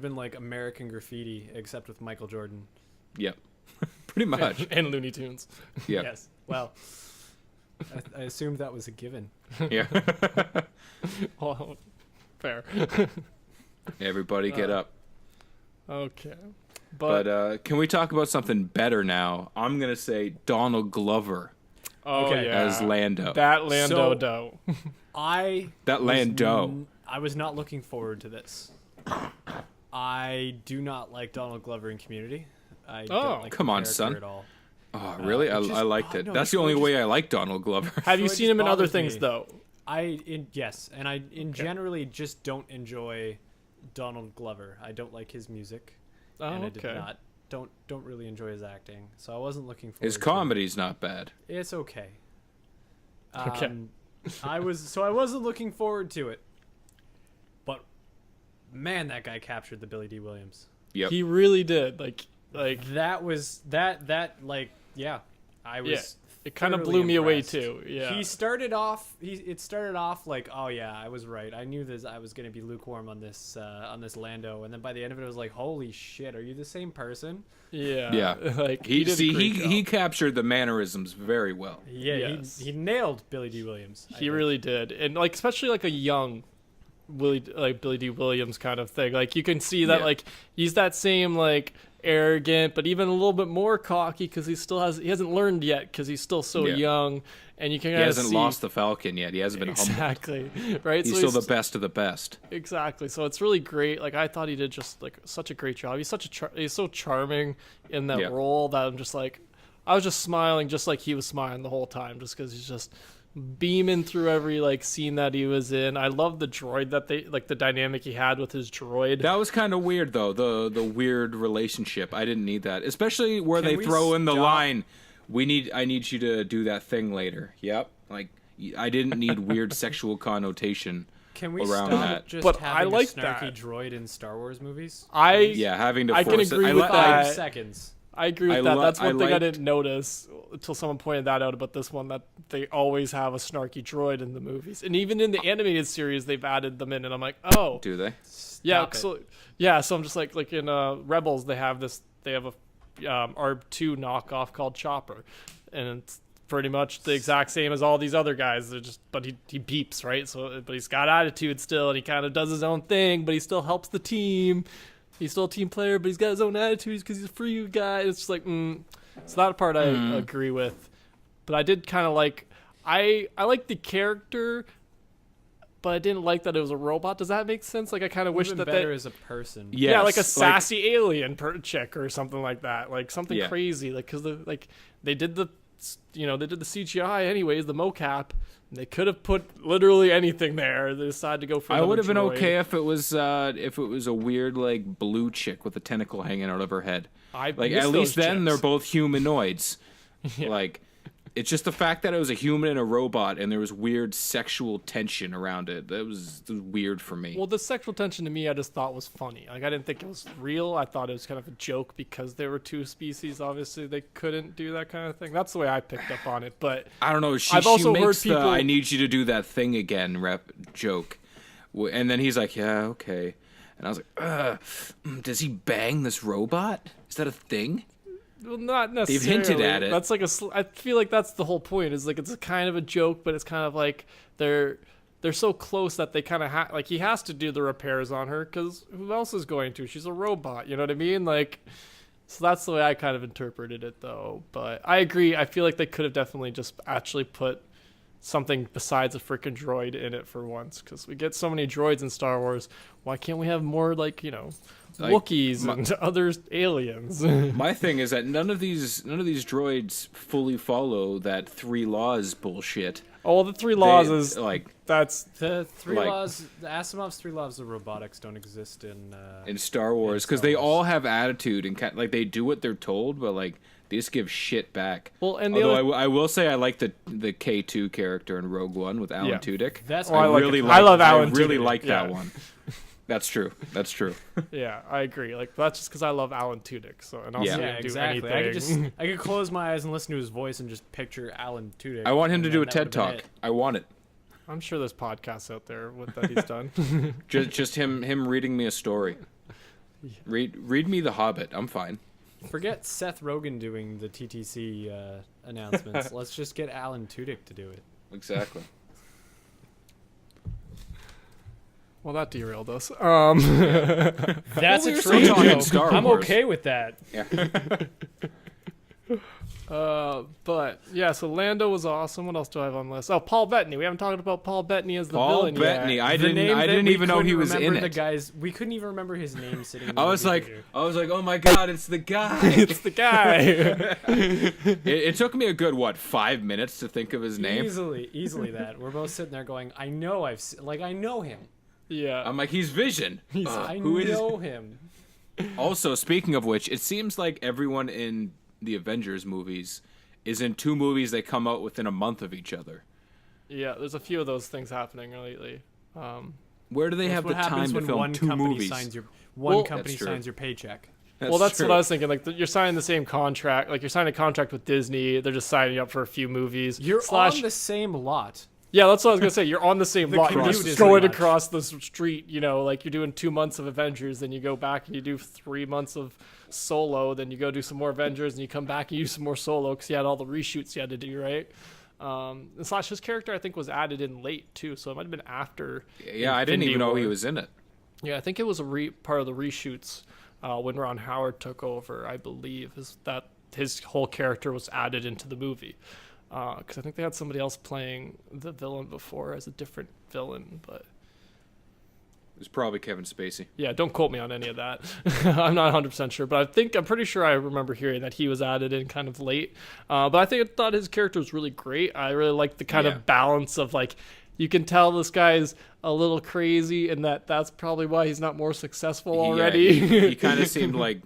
been like American Graffiti, except with Michael Jordan. Yep. Pretty much. And Looney Tunes. Yep. Yes. Well, I assumed that was a given. Yeah. Well, fair. Everybody get up. Okay. But can we talk about something better now? I'm going to say Donald Glover as Lando. That Lando dough. I was not looking forward to this. I do not like Donald Glover in Community. I don't like come on, son. at all. Oh, really? I liked it. No, that's the only way I like Donald Glover. Have you seen him in other things, though? Yes, and I generally just don't enjoy Donald Glover. I don't like his music. Oh, I okay. did not don't really enjoy his acting, so I wasn't looking forward. His comedy's not bad. It's okay. Okay. I wasn't looking forward to it, but man, that guy captured the Billy D. Williams. Yep. He really did. Like That was that like yeah. I was. Yeah. It kind of thoroughly blew me away impressed. too. Yeah. It started off like, oh yeah, I was right. I knew this. I was gonna be lukewarm on this Lando, and then by the end of it, I was like, holy shit, are you the same person? Yeah. Yeah. Like He did a great job. he captured the mannerisms very well. Yeah, Yes. he nailed Billy D. Williams. I He think. really did, and like especially like a young Billy D. Williams kind of thing. Like you can see that Yeah. like he's that same like arrogant, but even a little bit more cocky because he hasn't learned yet because he's still so Yeah. young, and you can He kinda hasn't see, lost the Falcon yet. He hasn't been humbled. exactly right. He's So still the best of the best. Exactly. So it's really great. Like I thought he did just like such a great job. He's he's so charming in that Yeah. role that I'm just like I was just smiling just like he was smiling the whole time just because he's just beaming through every like scene that he was in. I love the droid that they like the dynamic he had with his droid. That was kind of weird though. The weird relationship. I didn't need that, especially where Can they we throw in the stop? line, I need you to do that thing later." Yep. Like I didn't need weird sexual connotation. Can we around stop that. just But having I like a snarky that. droid in Star Wars movies? Yeah, having to I can force agree it. with I, that. 5 seconds. I agree with I that. lo- That's one I thing I liked- didn't notice until someone pointed that out about this one, that they always have a snarky droid in the movies. And even in the animated series, they've added them in, and I'm like, oh. Do they? Yeah, Stop it. so I'm just like in Rebels, they have a R2 knockoff called Chopper, and it's pretty much the exact same as all these other guys. They're just, but he beeps, right? So, but he's got attitude still, and he kind of does his own thing, but he still helps the team. He's still a team player, but he's got his own attitudes because he's a free guy. It's just like, so that part I agree with, but I did kind of like, I like the character, but I didn't like that it was a robot. Does that make sense? Like I kind of wish Even that better as a person. Yes, yeah, like a sassy alien chick or something like that, like something Yeah. crazy, like because they did the CGI anyways, the mocap. They could have put literally anything there. They decided to go for. I would have been droid. okay if it was a weird like blue chick with a tentacle hanging out of her head. I Like miss at least those then chicks. they're both humanoids. Yeah. Like it's just the fact that it was a human and a robot and there was weird sexual tension around it. That was weird for me. Well, the sexual tension to me, I just thought was funny. Like I didn't think it was real. I thought it was kind of a joke because there were two species. Obviously, they couldn't do that kind of thing. That's the way I picked up on it. But I don't know. I've also she heard makes people- the "I need you to do that thing again" joke, and then he's like, "Yeah, okay," and I was like, does he bang this robot? Is that a thing? well, not necessarily. hinted at it. That's like I feel like that's the whole point. Is like it's a kind of a joke, but it's kind of like they're so close that they kind of like he has to do the repairs on her because who else is going to? She's a robot. You know what I mean? Like. So that's the way I kind of interpreted it, though. But I agree. I feel like they could have definitely just actually put something besides a freaking droid in it for once, because we get so many droids in Star Wars. Why can't we have more, like, Like, Wookiees and other aliens? My thing is that none of these droids fully follow that 3 laws bullshit. Oh, the 3 laws They- is like that's The three Like- laws, the Asimov's 3 laws of robotics don't exist in Star Wars because Star they Wars. all have attitude and like they do what they're told, but like they just give shit back. well, and the Although other, I will say I like the K2 character in Rogue One with Alan Yeah. Tudyk. That's I like really it. I love Alan I really Tudyk, like that yeah. one. That's true. That's true. yeah, I agree. Like that's just because I love Alan Tudyk. So and also Yeah. yeah, didn't do exactly. anything. I could close my eyes and listen to his voice and just picture Alan Tudyk. I want him and to then do a that TED would've been talk. it. I want it. I'm sure there's podcasts out there with that he's done. Just him reading me a story. Read me The Hobbit. I'm fine. Forget Seth Rogen doing the TTC announcements. Let's just get Alan Tudyk to do it. Exactly. Well, that derailed us. That's Well, we a were still trade talking joke. Star I'm Wars. okay with that. Yeah. But yeah, so Lando was awesome. What else do I have on the list? Oh, Paul Bettany. We haven't talked about Paul Bettany as the Paul villain Bettany. yet. I The name that didn't we even know he couldn't was in remember it. The guys, we couldn't even remember his name sitting. In I the was movie like, theater. oh my god, it's the guy. it's the guy. It took me a good 5 minutes to think of his name. Easily that. We're both sitting there going, I know I know him. yeah. I'm like, he's Vision. I Who is? know him. Also, speaking of which, it seems like everyone in the Avengers movies is in 2 movies that come out within a month of each other. Yeah, there's a few of those things happening lately. Where do they have the time to film 2 movies? One company signs your paycheck. That's true. what I was thinking. Like, you're signing the same contract. Like, you're signing a contract with Disney. They're just signing you up for a few movies. You're on the same lot. Yeah, that's what I was gonna say. You're on the same lot. You're commute just isn't going much. across the street. You know, like you're doing 2 months of Avengers, then you go back and you do 3 months of Solo, then you go do some more Avengers, and you come back and you do some more Solo because you had all the reshoots you had to do, right? And Slash, his character I think was added in late too, so it might have been after. Yeah, I didn't even know he was in it. Yeah, I think it was a part of the reshoots when Ron Howard took over. I believe is that his whole character was added into the movie. Because I think they had somebody else playing the villain before as a different villain, but It was probably Kevin Spacey. yeah, don't quote me on any of that. I'm not 100% sure, but I'm pretty sure I remember hearing that he was added in kind of late. But I thought his character was really great. I really liked the kind of balance of like, you can tell this guy's a little crazy, and that's probably why he's not more successful already. Yeah, he kind of seemed like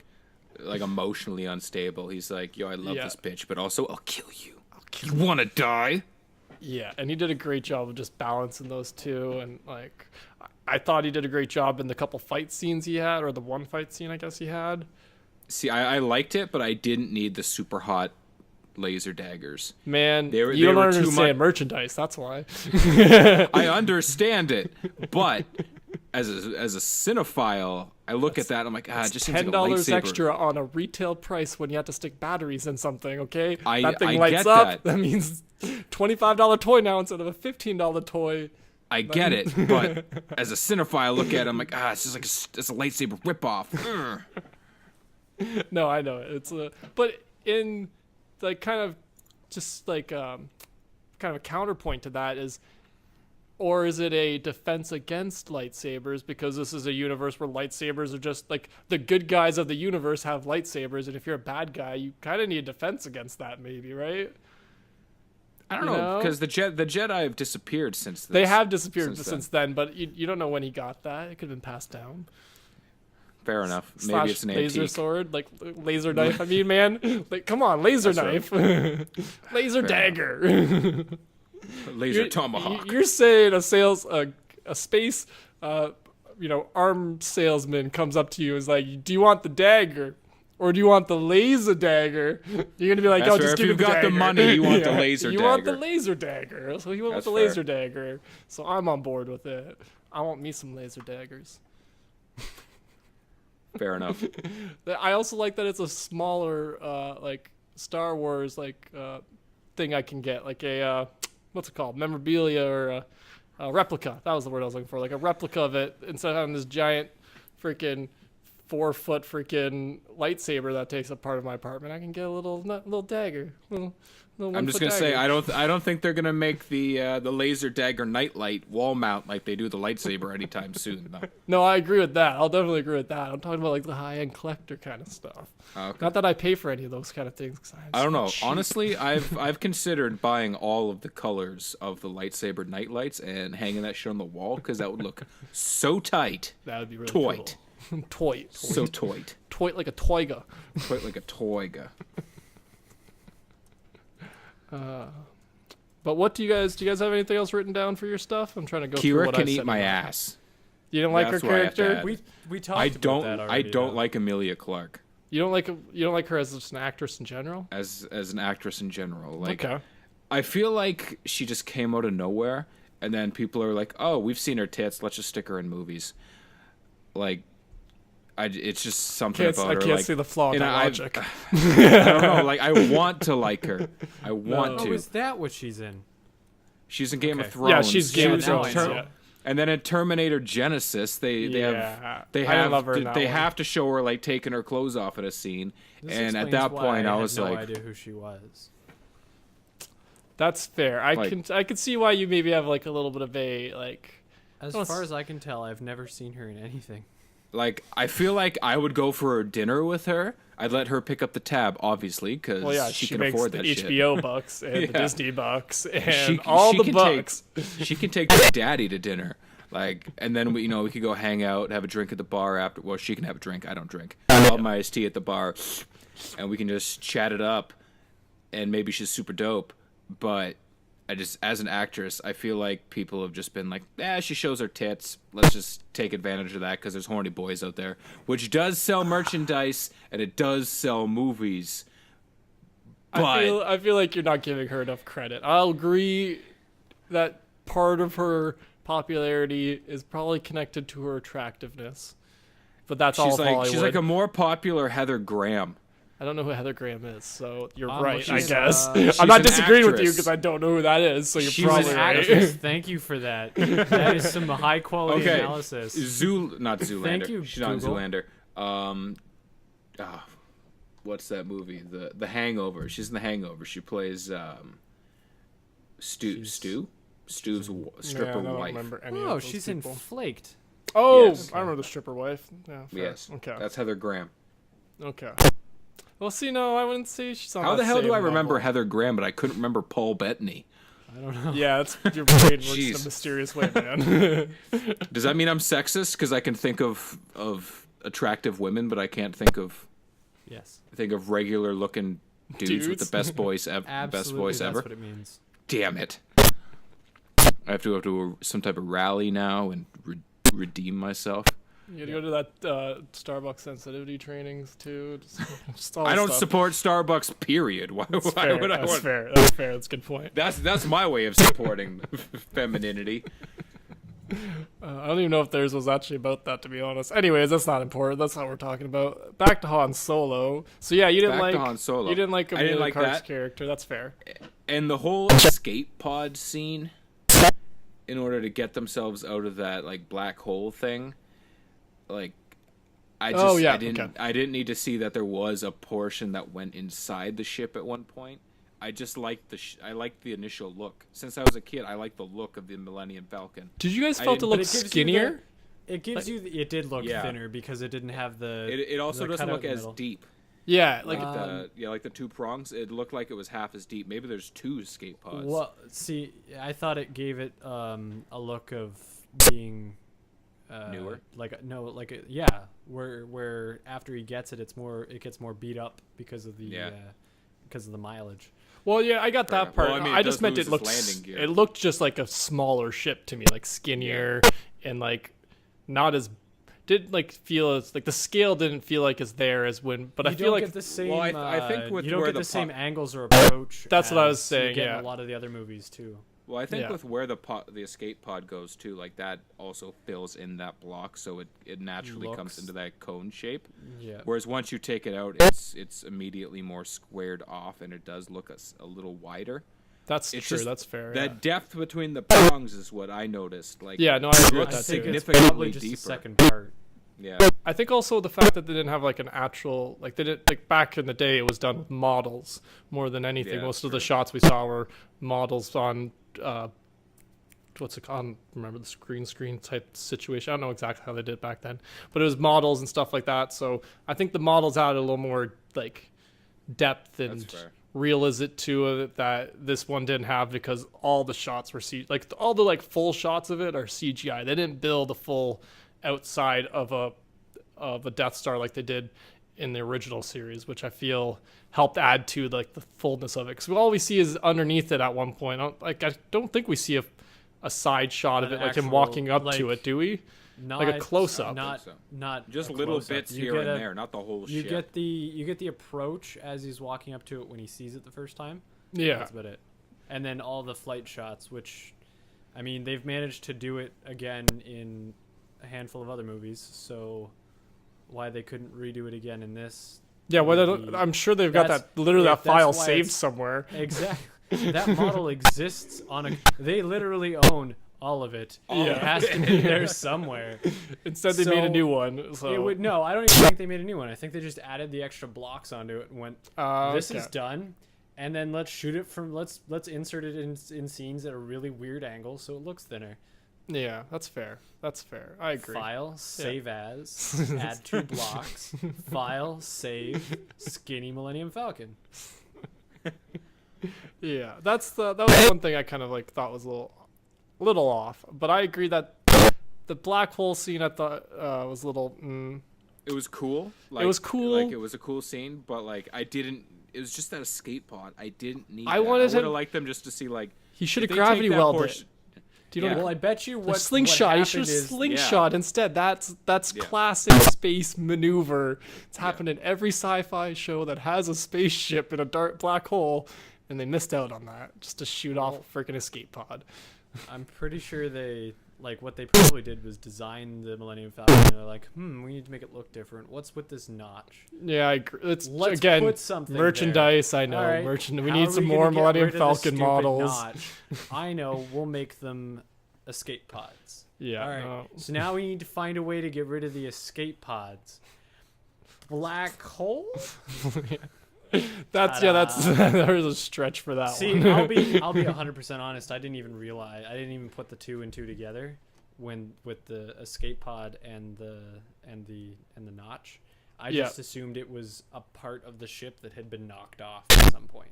emotionally unstable. He's like, yo, I love this bitch, but also I'll kill you. You want to die? Yeah, and he did a great job of just balancing those two, and like I thought he did a great job in the couple fight scenes he had, or the one fight scene I guess he had. See, I liked it, but I didn't need the super hot laser daggers. Man, they you don't were understand merchandise, that's why. I understand it, but as a cinephile, I look at that and I'm like, it just seems like a $10 lightsaber. extra on a retail price when you have to stick batteries in something, okay? I lights get up. that. That means $25 toy now instead of a $15 toy. I get it, but as a cinephile, look at it, I'm like, it's just like it's a lightsaber ripoff. No, I know it. But in like kind of just like kind of a counterpoint to that is, or is it a defense against lightsabers because this is a universe where lightsabers are just like the good guys of the universe have lightsabers, and if you're a bad guy, you kind of need a defense against that, maybe, right? I don't know, because the Jedi have disappeared since this. They have disappeared since then, but you don't know when he got that. It could have been passed down. Fair enough. / Maybe it's an laser antique. sword, like laser knife. I mean, man, like come on, laser knife, laser dagger, Laser tomahawk. You're saying a space, armed salesman comes up to you and is like, "Do you want the dagger, or do you want the laser dagger?" You're gonna be like, That's "Oh, just fair. give me If the you've got dagger." the money, you want the laser You dagger. want the laser dagger, so he went with That's the laser fair. dagger. So I'm on board with it. I want me some laser daggers. Fair enough. I also like that it's a smaller, like Star Wars, thing I can get, like a what's it called, memorabilia or a replica. That was the word I was looking for, like a replica of it instead of having this giant, freaking 4-foot freaking lightsaber that takes up part of my apartment. I can get a little dagger, little I'm just gonna say I don't think they're gonna make the laser dagger nightlight wall mount like they do the lightsaber anytime soon. Though. No, I agree with that. I'll definitely agree with that. I'm talking about like the high-end collector kind of stuff. Okay. Not that I pay for any of those kind of things. 'Cause I don't know. cheap. Honestly, I've considered buying all of the colors of the lightsaber nightlights and hanging that shit on the wall because that would look so tight. That would be really Toit. cool. Toit. So toit. Toit like a toiga. Toit like a toiga. But what do you guys have anything else written down for your stuff? I'm trying to go through Kira what can I eat said my about ass. You don't like her That's what I have to character? add. We talked I about don't. that I already, don't though. like Emilia Clarke You don't like her as just an actress in general? as an actress in general. Like, Okay. I feel like she just came out of nowhere, and then people are like, "Oh, we've seen her tits. Let's just stick her in movies." Like, it's just something about I her. can't like, see the flaw in and that logic. I don't know. Like, I want to like her. I want Oh, to. is that what she's in? She's in Game of Okay. Thrones. Yeah, she's Game of now I Thrones. know. Yeah. And then in Terminator Genesis, they Yeah, have I love her in that they one. have to show her like taking her clothes off at a scene, This and at explains that why point I had was no like, idea who she was. That's fair. I Like- can see why you maybe have like a little bit of a like. As Oh, far as I can tell, I've never seen her in anything. like I feel like I would go for a dinner with her. I'd let her pick up the tab, obviously, because Well, yeah, she she can makes afford the that shit. HBO bucks and the Yeah. Disney bucks and She- all she the can bucks. She can take my daddy to dinner, Like, and then we could go hang out, have a drink at the bar after. Well, she can have a drink. I don't drink. I'll have my iced tea at the bar, and we can just chat it up. And maybe she's super dope, but as an actress, I feel like people have just been like, she shows her tits. Let's just take advantage of that because there's horny boys out there, which does sell merchandise and it does sell movies. But I feel like you're not giving her enough credit. I'll agree that part of her popularity is probably connected to her attractiveness, but that's all Hollywood. She's like a more popular Heather Graham. I don't know who Heather Graham is, so you're well, right, I she's, guess. she's I'm not an disagreeing with you actress. because I don't know who that is, so you're She's probably an right. Actress, thank you for that. That is some high quality analysis. Not Zoolander. Thank you, She's not Google. Zoolander. What's that movie? The Hangover. She's in The Hangover. She plays Stu's stripper I don't wife. remember any Oh, of those she's people. in Flaked. Oh, Yes. I remember the stripper wife. Yeah, fair. Yes. Okay. That's Heather Graham. Okay. Well, see, no, I wouldn't say she's on How that the hell do same I remember level. Heather Graham, but I couldn't remember Paul Bettany? I don't know. Yeah, that's your brain works in a Jesus. mysterious way, man. Does that mean I'm sexist? Because I can think of attractive women, but I can't think of Yes. regular looking dudes with the Dudes? best voice ever. Absolutely, Best voice that's ever. what it means. Damn it! I have to go to some type of rally now and redeem myself. You gotta go to that Starbucks sensitivity trainings too. Just all I don't stuff. support Starbucks. Period. Why That's would fair. I That's want? fair. That's fair. That's a good point. That's my way of supporting femininity. I don't even know if theirs was actually about that, to be honest. Anyways, that's not important. That's not what we're talking about. Back to Han Solo. So yeah, you didn't Back like to Han Solo. You didn't like I didn't Amelia like Clark's that. character. That's fair. And the whole escape pod scene, in order to get themselves out of that like black hole thing, like I didn't need to see that there was a portion that went inside the ship at one point. I just liked I liked the initial look. Since I was a kid, I liked the look of the Millennium Falcon. Did you guys I felt it didn't- look But it gives you skinnier? It gives you. It did look Yeah. thinner because it didn't have the. It also the doesn't cutout look in the as middle. deep. Yeah, like Like the two prongs. It looked like it was half as deep. Maybe there's two escape pods. Well, see, I thought it gave it a look of being Newer? where after he gets it, it gets more beat up because of the mileage. well, yeah, I got Fair that part. enough. Well, I mean, I it just does meant lose it looked its landing gear. it looked just like a smaller ship to me, like skinnier and like not as didn't like feel as like the scale didn't feel like as there as when. But I You feel don't like get the same. Well, I think with you don't where get the the same po- angles or approach. That's what I was as you saying, get yeah. in a lot of the other movies too. Well, I think Yeah. with where the escape pod goes to, like that also fills in that block, so it naturally comes Looks- into that cone shape. Yeah. Whereas once you take it out, it's immediately more squared off, and it does look a little wider. that's It's true. just That's fair. That yeah. depth between the prongs is what I noticed. Like Yeah, no, I agree with looks that too. I think it's significantly probably just deeper. the second part. Yeah, I think also the fact that they didn't have like an actual like they didn't like back in the day it was done with models more than anything. Yeah, Most of the true. shots we saw were models on what's it called? I don't remember the green screen type situation. I don't know exactly how they did it back then, but it was models and stuff like that. So I think the models added a little more like depth and That's fair. realism to it that this one didn't have because all the shots were like all the like full shots of it are CGI. They didn't build a full outside of a Death Star like they did in the original series, which I feel helped add to like the fullness of it. Because all we see is underneath it at one point. I don't think we see a side shot of An it, like him actual, walking up like, to it, do we? Not, Like a close-up. Not, I think not just a little close-up. bits You here get and a- there, not the whole You ship. get the approach as he's walking up to it when he sees it the first time. Yeah. That's about it. And then all the flight shots, which, I mean, they've managed to do it again in a handful of other movies. So why they couldn't redo it again in this? Yeah, well, movie- I'm sure they've got That's- that literally yeah, that file that's why saved it's- somewhere. Exactly. That model exists on a. They literally own all of it. Yeah. It has to be there somewhere. Instead, they made a So, new one. So It would no. I don't even think they made a new one. I think they just added the extra blocks onto it and went. This okay. is done, and then let's shoot it from. Let's insert it in scenes at a really weird angle so it looks thinner. Yeah, that's fair. That's fair. I agree. File, save as, add 2 blocks. File, save, skinny Millennium Falcon. Yeah, that was one thing I kind of like thought was a little off. But I agree that the black hole scene I thought was a little. It was cool. It was cool. Like, it was a cool scene, but like I didn't. It was just that escape pod. I didn't need. I that. wanted I would him- have liked them just to see like. He should have if they take gravity that welded. portion- Do you know? Well, I bet you The what slingshot. He What should have happened is slingshot instead. That's Yeah. classic space maneuver. It's happened in every sci-fi show that has a spaceship in a dark black hole, and they missed out on that just to shoot off a freaking escape pod. I'm pretty sure they what they probably did was design the Millennium Falcon. And they're like, we need to make it look different. What's with this notch? Yeah, I agree. Let's Let's again put something merchandise. I know All right, We how need are some gonna more get Millennium rid of this Falcon stupid models. notch? I know. We'll make them escape pods. Yeah. All right. no. So now we need to find a way to get rid of the escape pods. Black hole? That's there's a stretch for that See, one. I'll be 100% honest. I didn't even realize. I didn't even put the two and two together when with the escape pod and the notch. I Yeah. just assumed it was a part of the ship that had been knocked off at some point.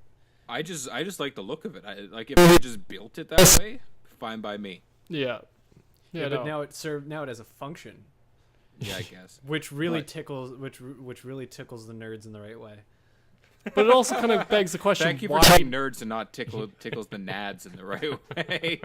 I just like the look of it. Like if they just built it that way, fine by me. Yeah. Yeah, but no. now it has a function, Yeah, I guess. which really But- tickles which really tickles the nerds in the right way. But it also kind of begs the question: Thank you for why? saying nerds and not tickles the nads in the right way.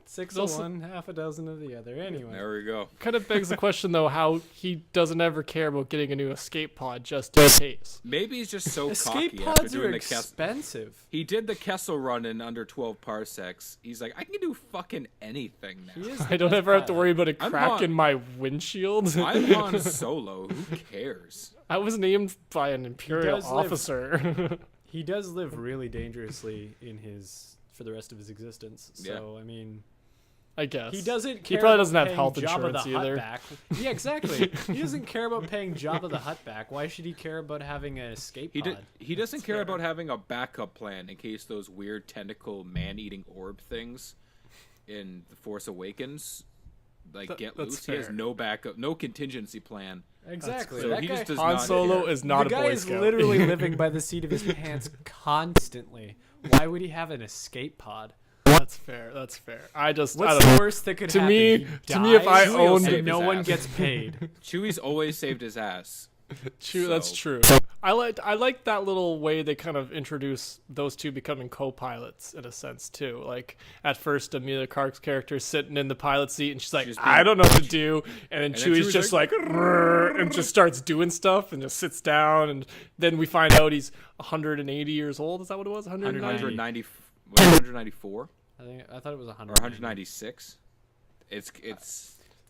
6 of one, half a dozen of the other. Anyway, There we go. Kind of begs the question though, how he doesn't ever care about getting a new escape pod just in case. Maybe he's just so escape cocky after pods are doing the Kessel. expensive. He did the Kessel run in under 12 parsecs. He's like, I can do fucking anything now. He is I don't ever have to worry about a I'm crack Han- in my windshield. I'm Han Solo. Who cares? I was named by an imperial does live- officer. He does live really dangerously for the rest of his existence. So I mean, I guess he doesn't. He Care probably about doesn't have paying health Jabba insurance the Hutt either. back. Yeah, exactly. He doesn't care about paying Jabba the Hutt back. Why should he care about having an escape pod? He doesn't care about having a backup plan in case those weird tentacle man-eating orb things in The Force Awakens get that's loose. He has fair. no backup, no contingency plan. Exactly. So That he guy, just does Han not Solo care. is not the a guy Boy is Scout. literally living by the seat of his pants constantly. Why would he have an escape pod? That's fair. That's fair. I don't What's know. the worst that could To happen? me- He to me, if I dies owned- and no His one ass. gets paid. Chewie's always saved his ass. True, that's So- true. I like that little way they kind of introduce those two becoming co-pilots in a sense too. Like at first, Amelia Clark's character is sitting in the pilot seat and she's like, She's "I being- don't know what to do," and then then Chewie's Chewie's just like, "Rrrr," and just starts doing stuff and just sits down, and then we find out he's 180 years old. Is that what it was? 190. 190, 194 I thought it was 100. or 196. It's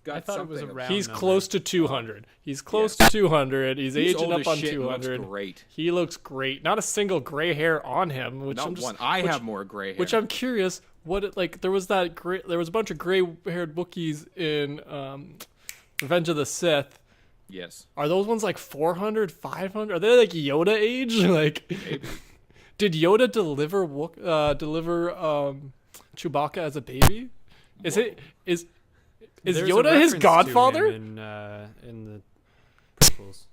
got I thought it something. was of- around. He's number. close to 200. He's close to 200. He's He's aging old up as on shit and 200. looks great. He looks great. Not a single gray hair on him, which Not I'm just one. I have more gray hair. Which I'm curious, there was a bunch of gray-haired Wookiees in Revenge of the Sith. Yes. Are those ones like 400, 500? Are they like Yoda age? Like, Maybe. did Yoda deliver Chewbacca as a baby? Is There's a Yoda his reference to godfather? him in the prequels.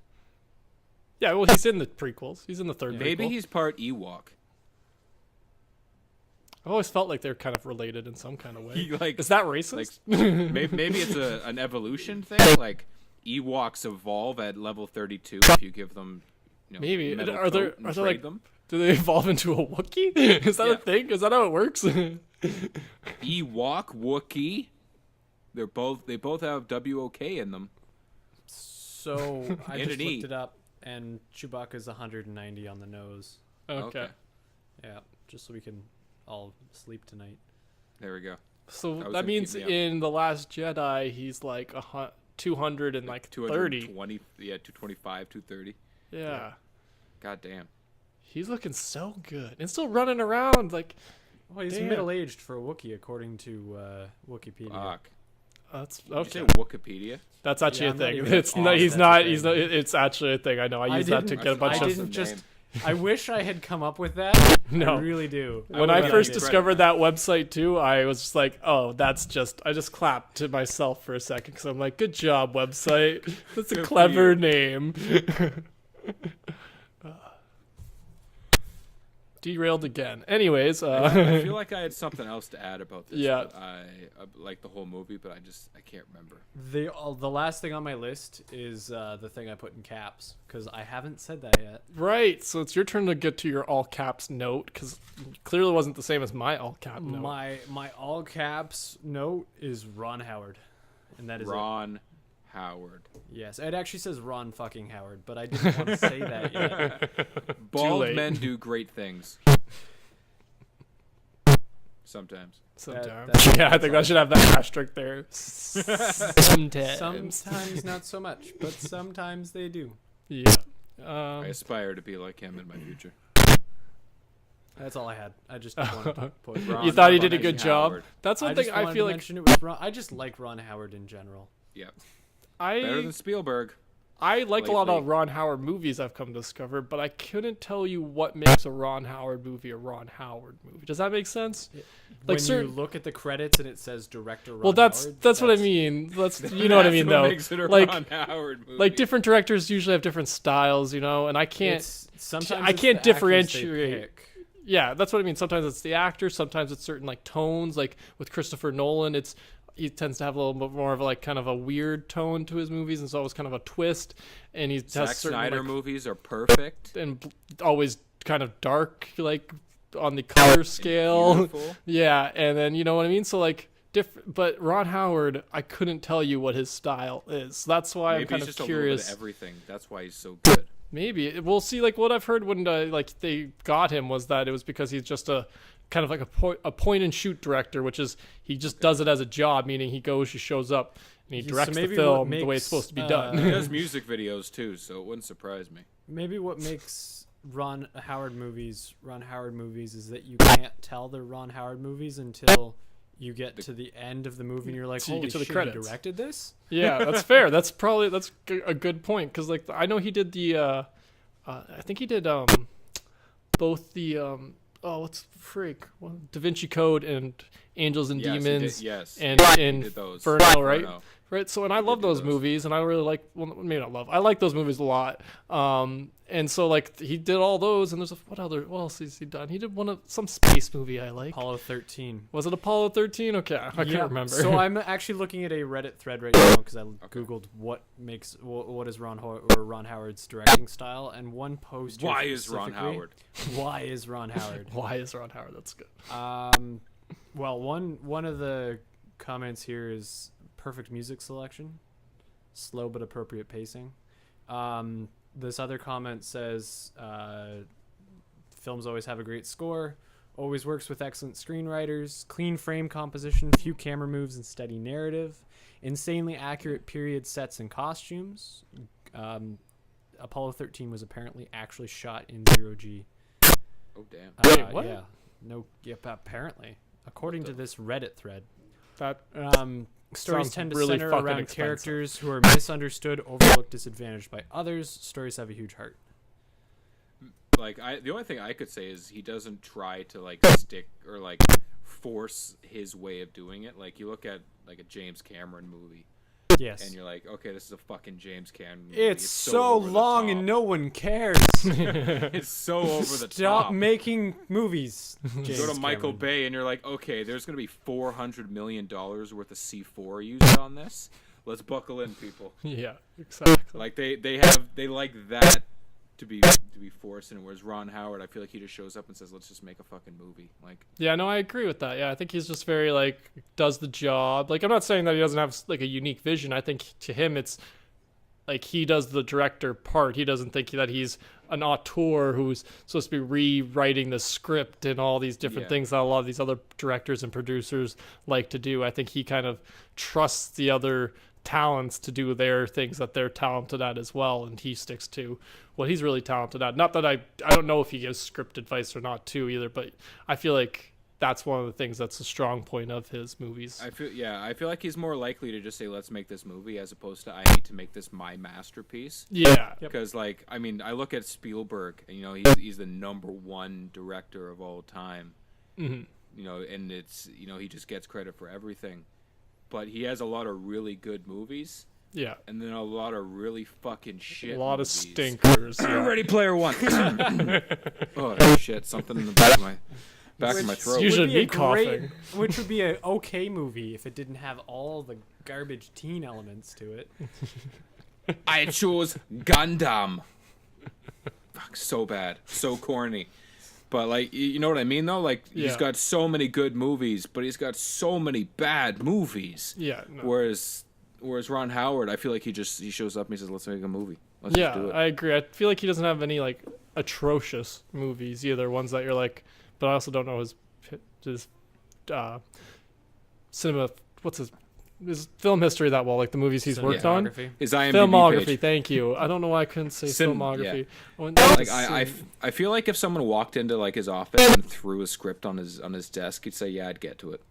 Yeah, well, he's in the prequels. He's in the third Maybe prequel. he's part Ewok. I've always felt like they're kind of related in some kind of way. He, like- Is that racist? Maybe it's an evolution thing. Like Ewoks evolve at level 32 if you give them. Maybe. Metal Are there- coat and are there, trade like- them. Do they evolve into a Wookiee? Is that a Yeah. thing? Is that how it works? Ewok, Wookiee. They both have WOK in them. So I And just an E. looked it up, and Chewbacca's 190 on the nose. Okay. Yeah, just so we can all sleep tonight. There we go. So was that gonna means keep me up. in The Last Jedi, he's like 200 and like 30. 220. Yeah, 225, 230. Yeah. God damn. He's looking so good. And still running around. Like, Well, he's Damn. middle-aged for a Wookiee, according to Wikipedia. Fuck. that's Did you say okay. Wikipedia? That's actually Yeah, a I'm not thing. even It's gonna not, pause, he's that's not, a he's thing. not, it's actually a thing. I know. I use that to didn't- get a bunch I of. didn't just. name. I wish I had come up with that. No. I really do. When I I would first give credit. discovered that website too, I was just like, "Oh, I just clapped to myself for a second because I'm like, good job, website. That's a Good for clever you." name." Derailed again. Anyways, I feel like I had something else to add about this. Yeah. I like the whole movie, but I can't remember. The last thing on my list is the thing I put in caps because I haven't said that yet. right. So it's your turn to get to your all caps note because clearly wasn't the same as my all cap note. My all caps note is Ron Howard, and that is Ron Howard. Yes, it actually says Ron fucking Howard, but I didn't want to say that yet. Bald late. men do great things. Sometimes. Yeah, I think I should have that asterisk there. Sometimes. Sometimes not so much, but sometimes they do. Yeah. I aspire to be like him in my future. That's all I had. I just wanted to put Ron. You thought he Ron did a good job. Howard. That's one thing I feel like. It was Ron. I just like Ron Howard in general. Yep. Better than Spielberg. I like a lot lately. of Ron Howard movies I've come to discover, but I couldn't tell you what makes a Ron Howard movie a Ron Howard movie. Does that make sense? When you look at the credits and it says director Ron well, that's Howard, what I mean. That's you know what I mean, That's though. what makes it a Like Ron Howard movie. like different directors usually have different styles, you know, and I can't. Sometimes I it's can't the actors they differentiate. pick. Yeah, that's what I mean. Sometimes it's the actor, sometimes it's certain like tones. Like with Christopher Nolan, he tends to have a little bit more of like kind of a weird tone to his movies, and so always kind of a twist. And he Zack has certain Snyder like, movies are perfect. and always kind of dark, like on the color scale. Beautiful. Yeah, and then you know what I mean. So like different, but Ron Howard, I couldn't tell you what his style is. That's why Maybe I'm kind he's of just curious. a little bit of everything. That's why he's so good. Maybe we'll see. Like what I've heard when like they got him was that it was because he's just a kind of like a point and shoot director, which is he just does it as a job, meaning he shows up and he directs the film the way it's supposed to be done. He does music videos too, so it wouldn't surprise me. Maybe what makes Ron Howard movies is that you can't tell they're Ron Howard movies until you get to the end of the movie and you're like, So you holy get to the shit, credits. he directed this? Yeah, that's fair. That's a good point because like I know he did the I think he did both the what's Da Vinci Code and Angels and Yes, he Demons did, yes. and He in did those. Inferno, right? Inferno. Right. So and I love did those those. movies and I really like maybe not love. I like those movies a lot. And so like he did all those and there's what else has he done? He did some space movie I like. Apollo 13. Was it Apollo 13? Okay, I can't remember. So I'm actually looking at a Reddit thread right now because I googled what is Ron Howard's directing style, and one post. Why is Ron specifically- Howard? Why is Ron Howard? Why is Ron Howard? That's good. Well, one of the comments here is perfect music selection, slow but appropriate pacing. This other comment says films always have a great score, always works with excellent screenwriters, clean frame composition, few camera moves, and steady narrative, insanely accurate period sets and costumes. Apollo 13 was apparently actually shot in 0G. Oh damn. Wait, what? Yeah. No. Yep. Apparently, according to this Reddit thread, That stories sounds tend to really center fucking around expensive. characters who are misunderstood, overlooked, disadvantaged by others. Stories have a huge heart. Like the only thing I could say is he doesn't try to like stick or like force his way of doing it. Like you look at like a James Cameron movie Yes. and you're like, okay, this is a fucking James Cameron movie. It's so over the long top. and no one cares. It's so over the Stop top. making movies. Go James to Michael Cameron. Bay and you're like, okay, there's gonna be $400 million worth of C4 used on this. Let's buckle in, people. yeah, exactly. Like they like that to be forced in. Whereas Ron Howard, I feel like he just shows up and says, let's just make a fucking movie. Like Yeah, no, I agree with that. Yeah, I think he's just very like does the job. Like I'm not saying that he doesn't have like a unique vision. I think to him it's like he does the director part. He doesn't think that he's an auteur who's supposed to be rewriting the script and all these different Yeah. things that a lot of these other directors and producers like to do. I think he kind of trusts the other talents to do their things that they're talented at as well, and he sticks to what he's really talented at. Not that I don't know if he gives script advice or not too either, but I feel like that's one of the things that's a strong point of his movies. I feel like he's more likely to just say, let's make this movie, as opposed to I need to make this my masterpiece. Yeah. Because like I mean, I look at Spielberg, and you know he's the #1 director of all time. Mm-hmm. You know, and it's he just gets credit for everything. But he has a lot of really good movies, Yeah. and then a lot of really fucking shit. A lot of movies. stinkers. Yeah. Ready Player One. Oh shit! Something in the back of my throat. Usually would be me a great- coughing. Which would be an okay movie if it didn't have all the garbage teen elements to it. I chose Gundam. Fuck, so bad, so corny. But like, you know what I mean though? Like, he's Yeah. got so many good movies, but he's got so many bad movies. Yeah. No. Whereas Ron Howard, I feel like he shows up and he says, "Let's make a movie. Let's just do Yeah, it." I agree. I feel like he doesn't have any like atrocious movies either. Ones that you're like, but I also don't know his cinema. What's his film history that well? Like the movies he's worked on. Cinematography. His IMDb Filmography. page. Thank you. I don't know why I couldn't say filmography. Like I feel like if someone walked into like his office and threw a script on his desk, he'd say, "Yeah, I'd get to it.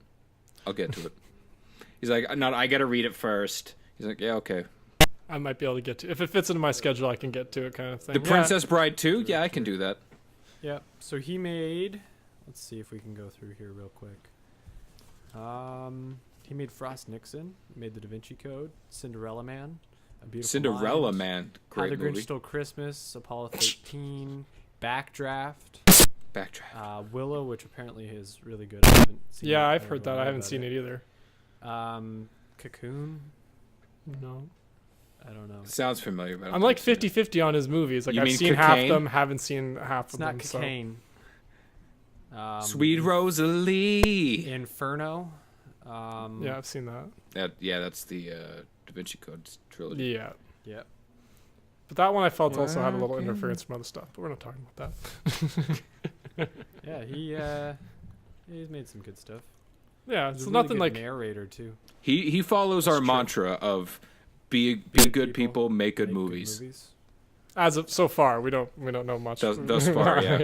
I'll get to it." He's like, "No, I got to read it first." He's like, "Yeah, okay." I might be able to get to if it fits into my schedule. I can get to it, kind of thing. The Princess Bride 2? Yeah, I can do that. Yeah. So he made. Let's see if we can go through here real quick. He made Frost Nixon. Made The Da Vinci Code. Cinderella Man. A Beautiful Cinderella Mind, Man, How great the Grinch movie. Stole Christmas. Apollo 13. Backdraft. Backdraft. Willow, which apparently is really good. I haven't seen Yeah, it. I've don't heard know that. I much haven't about seen it either. Cocoon. No. I don't know. Sounds familiar, but I'm like 50-50 on his movies. Like You I've mean seen half of Cocaine? them, haven't seen half It's of not them. So. Cocaine. Sweet Rosalie. Inferno. Yeah, I've seen that. That's the Da Vinci Code trilogy. Yeah. Yeah. But that one I felt also had a little Working. interference from other stuff. But we're not talking about that. Yeah, he's made some good stuff. Yeah, He's it's a really nothing good like narrator too. He follows our mantra of be good people, make good Make movies. as of so far. We don't know much. Thus far, yeah.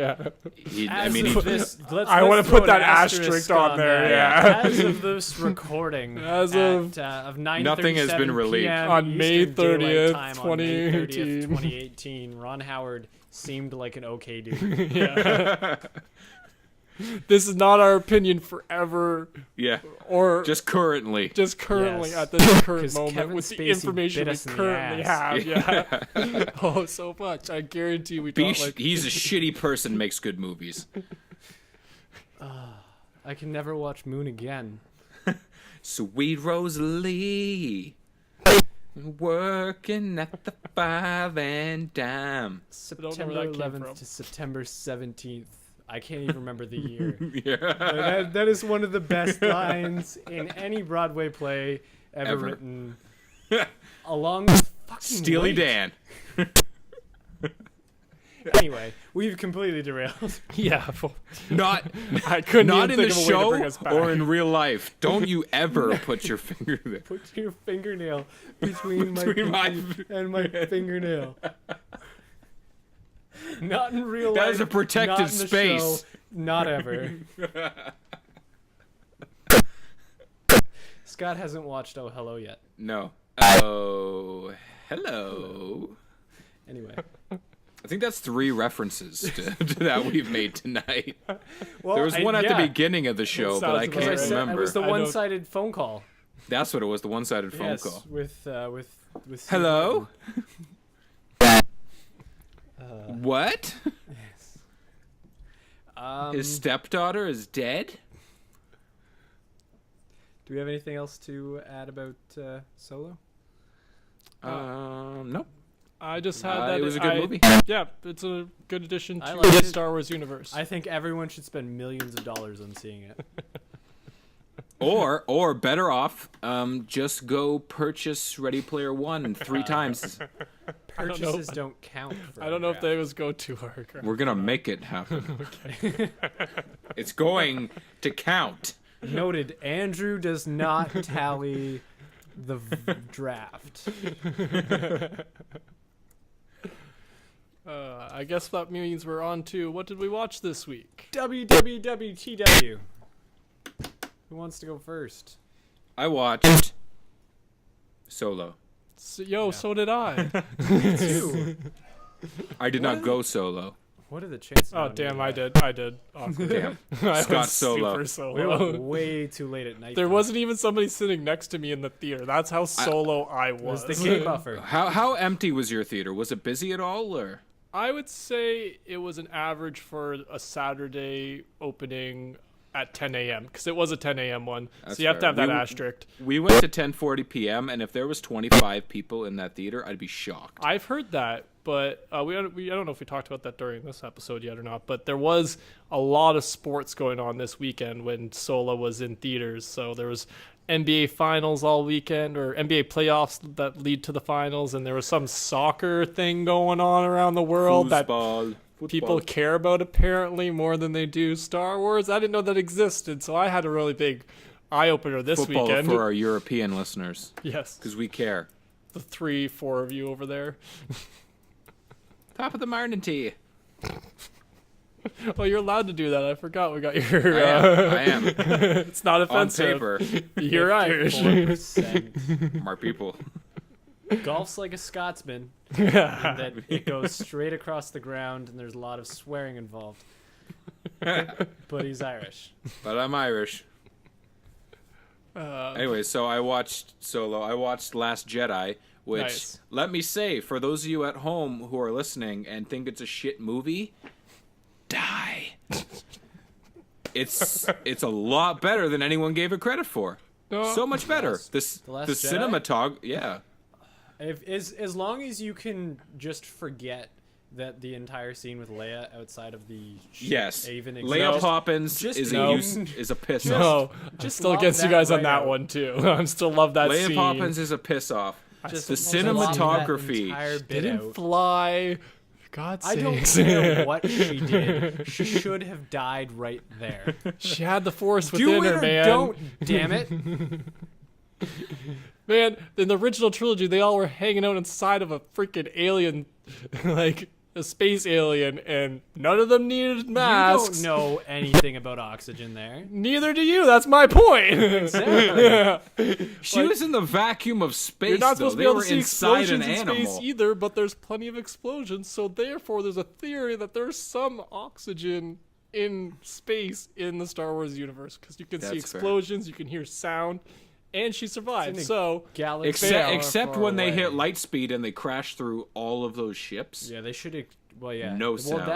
Yeah. As He- of this, I wanna throw put an that asterisk on there, that. yeah. As of this recording, As of of 9:37 Nothing has been released. PM On May Eastern Daylight 30th, Time on May 30th, 2018. 2018, Ron Howard seemed like an okay dude. Yeah. This is not our opinion forever, yeah, or just currently. just currently Yes. at this current 'Cause moment Kevin with the Spacey information bit we us in the currently ass. have. Yeah. Oh, so much. I guarantee we thought like He's a shitty person, makes good movies. I can never watch Moon again. Sweet Rosalie, working at the 5 and dime. don't know September where that came 11th from. to September 17th. I can't even remember the year. Yeah. that is one of the best lines in any Broadway play ever Ever. written. Along with fucking Steely Wait. Dan. Anyway, we've completely derailed. yeah. Well, Not I couldn't not even in the think of a way to bring show us back. or in real life. Don't you ever put your finger there. Put your fingernail between Between my pinky and my fingernail. Not in real That life. is a protected not in the space. show, not ever. Scott hasn't watched Oh Hello yet. No. Oh, hello. Anyway. I think that's 3 references to that we've made tonight. Well, There was one at the yeah. beginning of the show, but I sounds can't about right. remember. It was the I know- one-sided phone call. That's what it was, the one-sided phone Yes, call. with Steve Hello? Martin. What? Yes. His stepdaughter is dead? Do we have anything else to add about Solo? Nope. I just had that. It was a good movie. Yeah, it's a good addition I to liked the it. Star Wars universe. I think everyone should spend millions of dollars on seeing it. Or better off, just go purchase Ready Player One 3 times. Purchases don't count. For I don't know if autograph. they was go too hard. We're gonna make it happen. It's going to count. Noted. Andrew does not tally the draft. I guess that means we're on to what did we watch this week? WWWTW. Who wants to go first? I watched Solo. So, so did I. Me too. I did not go solo. What are the chances? Oh damn! I did. Awkward. Damn. I Scott was Solo. super We were solo. way too late at night. There wasn't even somebody sitting next to me in the theater. That's how solo I It was. was the K buffer. How empty was your theater? Was it busy at all, or? I would say it was an average for a Saturday opening at 10 a.m. because it was a 10 a.m. one. That's So you have to fair. have that asterisk. We went to 10:40 p.m. and if there was 25 people in that theater, I'd be shocked. I've heard that, but I don't know if we talked about that during this episode yet or not, but there was a lot of sports going on this weekend when Solo was in theaters. So there was NBA finals all weekend, or NBA playoffs that lead to the finals, and there was some soccer thing going on around the world that people care about apparently more than they do Star Wars. I didn't know that existed, so I had a really big eye-opener this football weekend. for our European listeners, Yes. because we care. The 3-4 of you over there. Top of the morning to you. Oh, you're allowed to do that. I forgot we got your... I am. It's not On offensive. paper, You're Irish. 4%. our people. Golf's like a Scotsman, in that it goes straight across the ground and there's a lot of swearing involved. But he's Irish. But I'm Irish. Anyway, so I watched Solo. I watched Last Jedi, which, Nice. let me say, for those of you at home who are listening and think it's a shit movie, die. It's a lot better than anyone gave it credit for. No. So much better. Last- The The Last the Jedi? cinematog, yeah. As long as you can just forget that the entire scene with Leia outside of the ship Yes. even Leia exists. Poppins just is no. a piss off. No, Just still love against you that guys on right that out. one too. I still love that Leia scene. Poppins is a piss off. Just The love that cinematography. entire bit Didn't out. fly. God's I don't sakes. care what she did. She should have died right there. She had the force Do within it her, or man. don't, damn it. Man, in the original trilogy, they all were hanging out inside of a freaking alien, like a space alien, and none of them needed masks. You don't know anything about oxygen there. Neither do you. That's my point. Exactly. She was in the vacuum of space, You're not though. supposed to They be able were to see inside an explosions in animal. space either, but there's plenty of explosions, so therefore there's a theory that there's some oxygen in space in the Star Wars universe, because you can see That's fair. explosions, you can hear sound, and she survived. It's in a So Galaxy Except far when they away. hit light speed and they crash through all of those ships. Yeah, they should. Well, yeah. No Well, sound.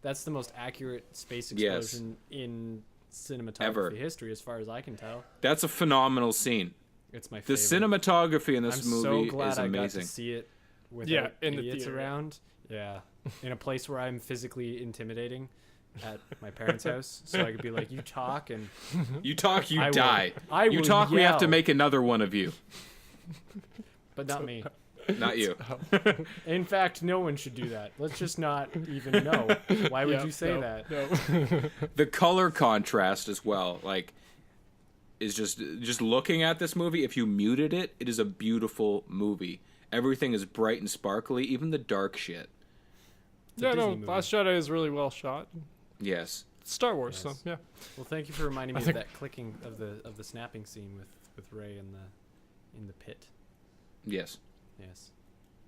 that's the most accurate space Yes. explosion in cinematography Ever. history, as far as I can tell. That's a phenomenal scene. It's my The favorite. cinematography in this I'm movie so glad is I got amazing. to see it without Yeah, in the idiots theater. around. Yeah, in a place where I'm physically intimidating at my parents' house, so I could be like, "You talk," and You talk, you I will- die. I You will talk, we have to yell. make another one of you. but not me. Not you. In fact, no one should do that. Let's just not even know. Why would Yeah, you say no, that? No. The color contrast as well, like, is just looking at this movie. If you muted it, it is a beautiful movie. Everything is bright and sparkly, even the dark shit. It's a Yeah, no, Disney movie. Last Jedi is really well shot. Yes. Star Wars, Yes. so yeah. Well, thank you for reminding me I of think- that clicking of the snapping scene with Rey in the pit. Yes. Yes,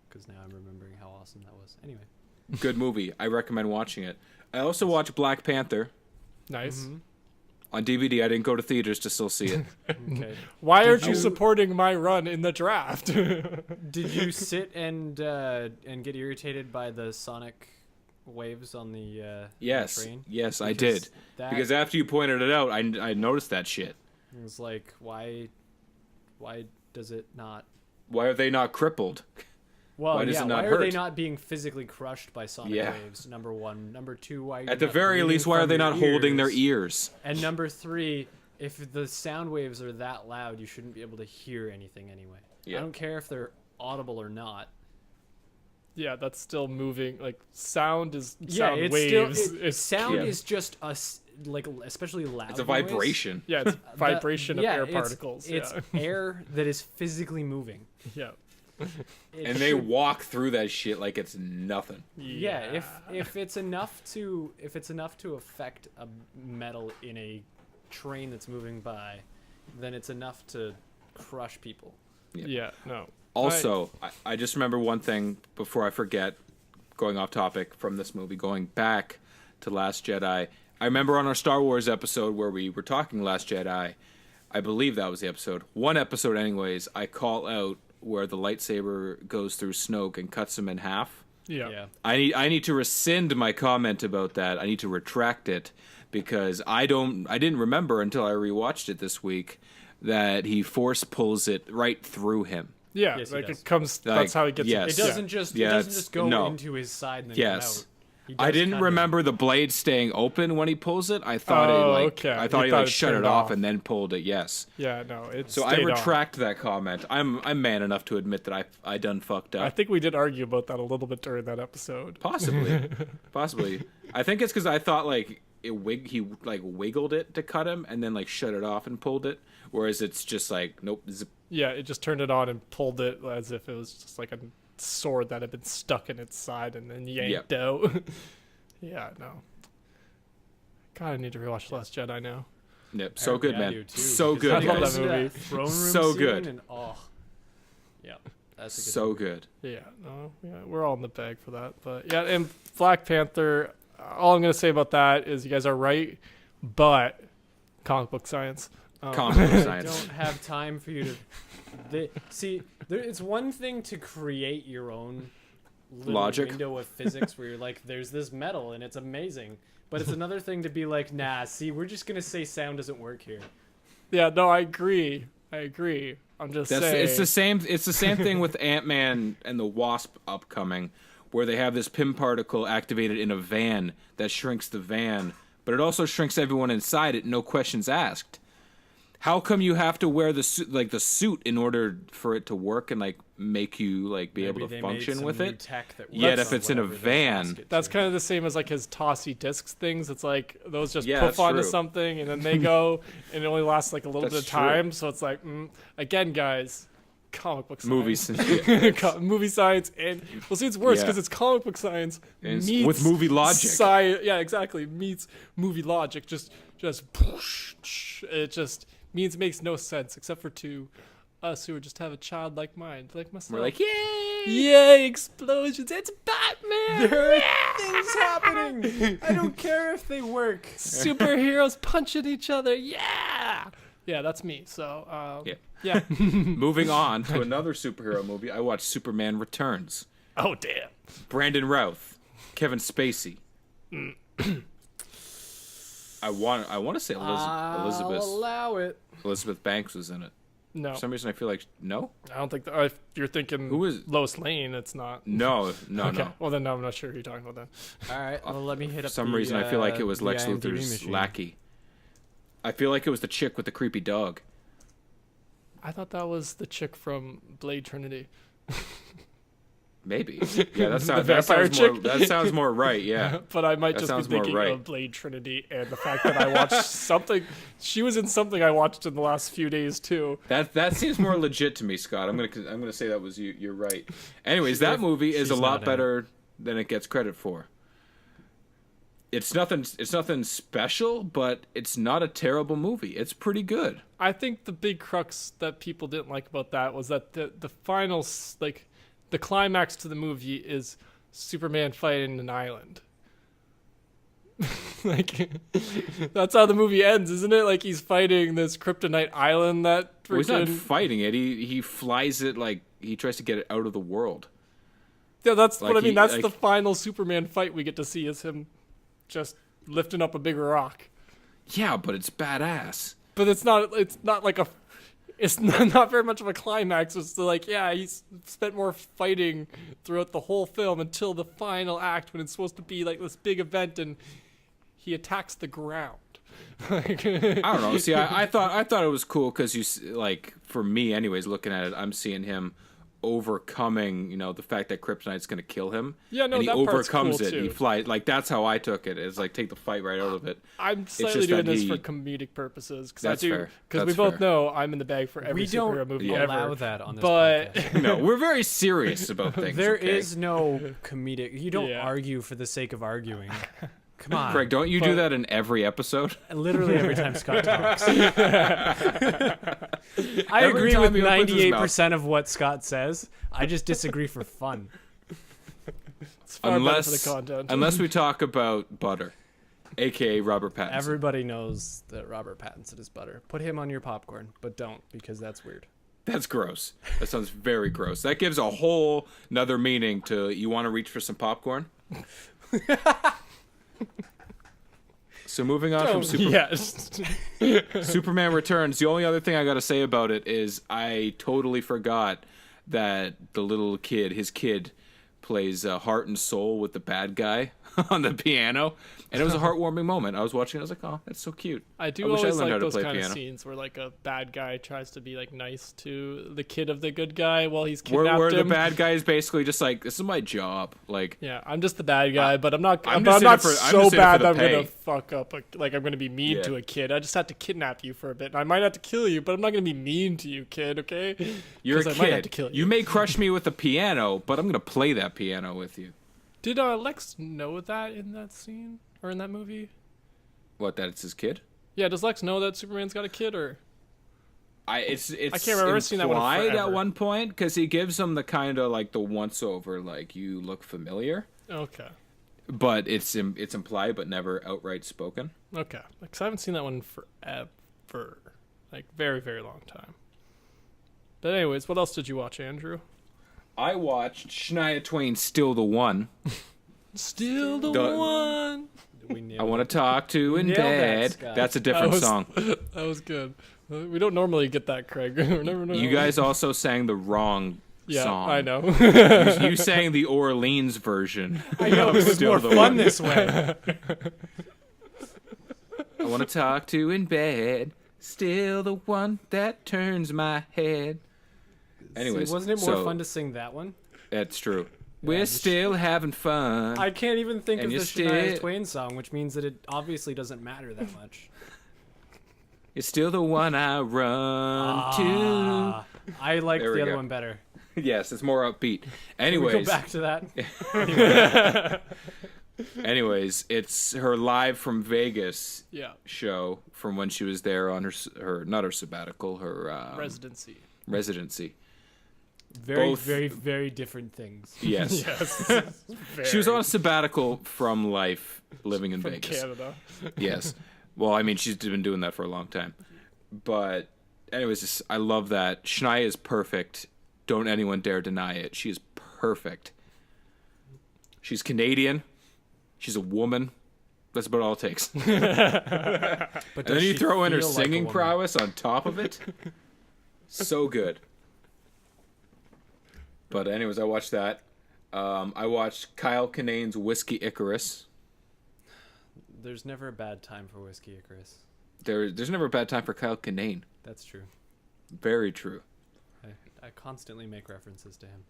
because now I'm remembering how awesome that was. Anyway, Good movie. I recommend watching it. I also watched Black Panther Nice. on DVD. I didn't go to theaters to still see it. okay. Why Did aren't you you- supporting my run in the draft? Did you sit and get irritated by the sonic waves on the Yes. train? Yes, I Because did. that Because after you pointed it out, I noticed that shit. was like, why does it not? Why are they not crippled? Well, Why does yeah. it not Why are they hurt? not being physically crushed by sonic Yeah. waves? Number one. Number two. Why? Are you At the not very bleeding least, why are from they your not holding their ears? ears? And number three, if the sound waves are that loud, you shouldn't be able to hear anything anyway. Yeah. I don't care if they're audible or not. Yeah, that's still moving. Like sound is Yeah, sound it's waves. still It's sound yeah. is just like especially loud. It's a noise. vibration. yeah, it's vibration of yeah, air it's- particles. It's yeah. air that is physically moving. yeah. It And they should- walk through that shit like it's nothing. yeah, if it's enough to affect a metal in a train that's moving by, then it's enough to crush people. Yeah, no. Also, I just remember one thing before I forget. going off topic from this movie, going back to Last Jedi. I remember on our Star Wars episode where we were talking Last Jedi, I believe that was the episode. One episode anyways, I call out where the lightsaber goes through Snoke and cuts him in half. Yeah. I need to rescind my comment about that. I need to retract it because I didn't remember until I rewatched it this week that he force pulls it right through him. Yeah, Yes, like he does. it comes. Like, that's how he gets yes. It doesn't just it Yeah, doesn't it's- just go no. into his side and then Yes. come out. He I does didn't cut it. remember the blade staying open when he pulls it. I thought okay. I thought You he thought like it shut it turned off off. and then pulled it. Yes. Yeah, no. It's So I retract that comment. I'm man enough to admit that I done fucked up. I think we did argue about that a little bit during that episode. Possibly. I think it's because I thought like he like wiggled it to cut him and then like shut it off and pulled it, whereas it's just like nope. Zip. Yeah, it just turned it on and pulled it as if it was just like a sword that had been stuck in its side and then yanked out. Yeah, no. God, I need to rewatch Last Jedi now. Yep. So good, I man. do too, So because good. I love guys. that movie. Throne room So scene good. And, yeah, that's a good So movie. good. Yeah, no, yeah, we're all in the bag for that. But yeah, and Black Panther. All I'm gonna say about that is you guys are right, but comic book science. Comic book I science. don't have time for you to. It's one thing to create your own little Logic. window of physics where you're like, "There's this metal and it's amazing," but it's another thing to be like, "Nah, see, we're just gonna say sound doesn't work here." Yeah, no, I agree. I'm just saying. It's the same. It's the same thing with Ant-Man and the Wasp upcoming, where they have this Pym particle activated in a van that shrinks the van, but it also shrinks everyone inside it. No questions asked. How come you have to wear the suit in order for it to work and like make you like be able Maybe to they made function some with new it? tech that Yet works if on it's in a whatever they van- ask it That's to. kind of the same as like his tossy discs things. It's like those just Yeah, poof that's onto true. something and then they go and it only lasts like a little bit That's of true. time. So it's like again, guys, comic book science. Movies. Movie science and well, see, it's worse Yeah. because it's comic book science It's meets with movie logic. Yeah, exactly. Meets movie logic. Just it just means it makes no sense except for to us who just have a childlike mind, like myself. We're like, yay! Yay, explosions! It's Batman! There are things happening. I don't care if they work. Superheroes punching each other. Yeah, yeah, that's me. So, yeah. Moving on to another superhero movie, I watched Superman Returns. Oh damn. Brandon Routh, Kevin Spacey. I want to say I'll allow it. Elizabeth Banks was in it. No, For some reason, I feel like no, I don't think. If you're thinking Who is- Lois Lane, it's not. no. Okay. Well, then no, I'm not sure who you're talking about then. All right. Well, let me hit For up. some the, reason, I feel like it was the Lex IMDb Luthor's machine. lackey. I feel like it was the chick with the creepy dog. I thought that was the chick from Blade Trinity. Maybe. Yeah, that sounds, vampire more, chick? that sounds more right. Yeah. But I might That just be sounds more thinking right. of Blade Trinity and the fact that I watched something. She was in something I watched in the last few days too. That seems more legit to me, Scott. I'm gonna say that was you. You're right. Anyways, that movie is a she's lot not in better than it gets credit for. It's nothing special, but it's not a terrible movie. It's pretty good. I think the big crux that people didn't like about that was that the final, like, the climax to the movie is Superman fighting an island. Like, that's how the movie ends, isn't it? Like, he's fighting this kryptonite island that Well, he's not freaking... fighting it. He flies it like he tries to get it out of the world. Yeah, that's like what I mean. he- That's like- the final Superman fight we get to see is him just lifting up a bigger rock. Yeah, but it's badass. But it's not like a... It's not very much of a climax. It's like, yeah, he's spent more fighting throughout the whole film until the final act when it's supposed to be like this big event and he attacks the ground. Like, I don't know. See, I thought it was cool because like for me, anyways, looking at it, I'm seeing him overcoming, the fact that kryptonite's going to kill him. Yeah, no, and he that part's overcomes cool it. And he too. flies. Like that's how I took it. It's like take the fight right out of it. I'm slightly just doing that this he- for comedic purposes That's fair. because we That's both fair. know I'm in the bag for every We don't superhero movie allow ever. that on this But podcast. No, we're very serious about things. There okay? is no comedic. You don't Yeah. argue for the sake of arguing. Come on. Craig, don't you do that in every episode? Literally every time Scott talks. I Every agree time with he opens his mouth. 98% of what Scott says. I just disagree for fun. It's far better for the content. Unless we talk about Butter, aka Robert Pattinson. Everybody knows that Robert Pattinson is butter. Put him on your popcorn, but don't, because that's weird. That's gross. That sounds very gross. That gives a whole nother meaning to you want to reach for some popcorn? So moving on from Superman Returns, the only other thing I got to say about it is I totally forgot that the little kid, his kid, plays Heart and Soul with the bad guy on the piano, and it was a heartwarming moment. I was watching it, I was like, oh, that's so cute. I do always like those kind of scenes where like a bad guy tries to be like nice to the kid of the good guy while he's kidnapped where him. The bad guy is basically just like, this is my job. Like, yeah, I'm just the bad guy, but I'm not so bad that I'm gonna fuck up. Like I'm gonna be mean to a kid. I just have to kidnap you for a bit, and I might have to kill you, but I'm not gonna be mean to you, kid. Okay? You're a kid. I might have to kill you. You may crush me with a piano, but I'm gonna play that piano with you. Did Lex know that in that scene or in that movie? What, that it's his kid? Yeah, does Lex know that Superman's got a kid, or? It's I can't remember seeing that one implied forever. at one point because he gives him the kind of like the once over, like you look familiar. Okay. But it's implied, but never outright spoken. Okay, because I haven't seen that one in forever, like very very long time. But anyways, what else did you watch, Andrew? I watched Shania Twain's "Still the One." Still the one. I want to talk to in bed. That's a different song. That was good. We don't normally get that, Craig. You guys also sang the wrong song. I know. You sang the Orleans version. I know, it was more fun this way. I want to talk to in bed. Still the one that turns my head. Anyways, see, wasn't it more fun to sing that one? That's true. We're still having fun. I can't even think of the Shania Twain song, which means that it obviously doesn't matter that much. You're still the one I run to. I like the other one better. Yes, it's more upbeat. Anyways, can we go back to that. Anyways, it's her live from Vegas show from when she was there on her not her sabbatical, her residency. Very, very different things. Yes. Yes. She was on a sabbatical from life living in from Vegas. Canada. Yes. Well, I mean, she's been doing that for a long time. But anyways, I love that. Shania is perfect. Don't anyone dare deny it. She is perfect. She's Canadian. She's a woman. That's about all it takes. But and then you throw in her singing prowess on top of it. So good. But anyways, I watched that. I watched Kyle Kinane's Whiskey Icarus. There's never a bad time for Whiskey Icarus. There's never a bad time for Kyle Kinane. That's true. Very true. I constantly make references to him.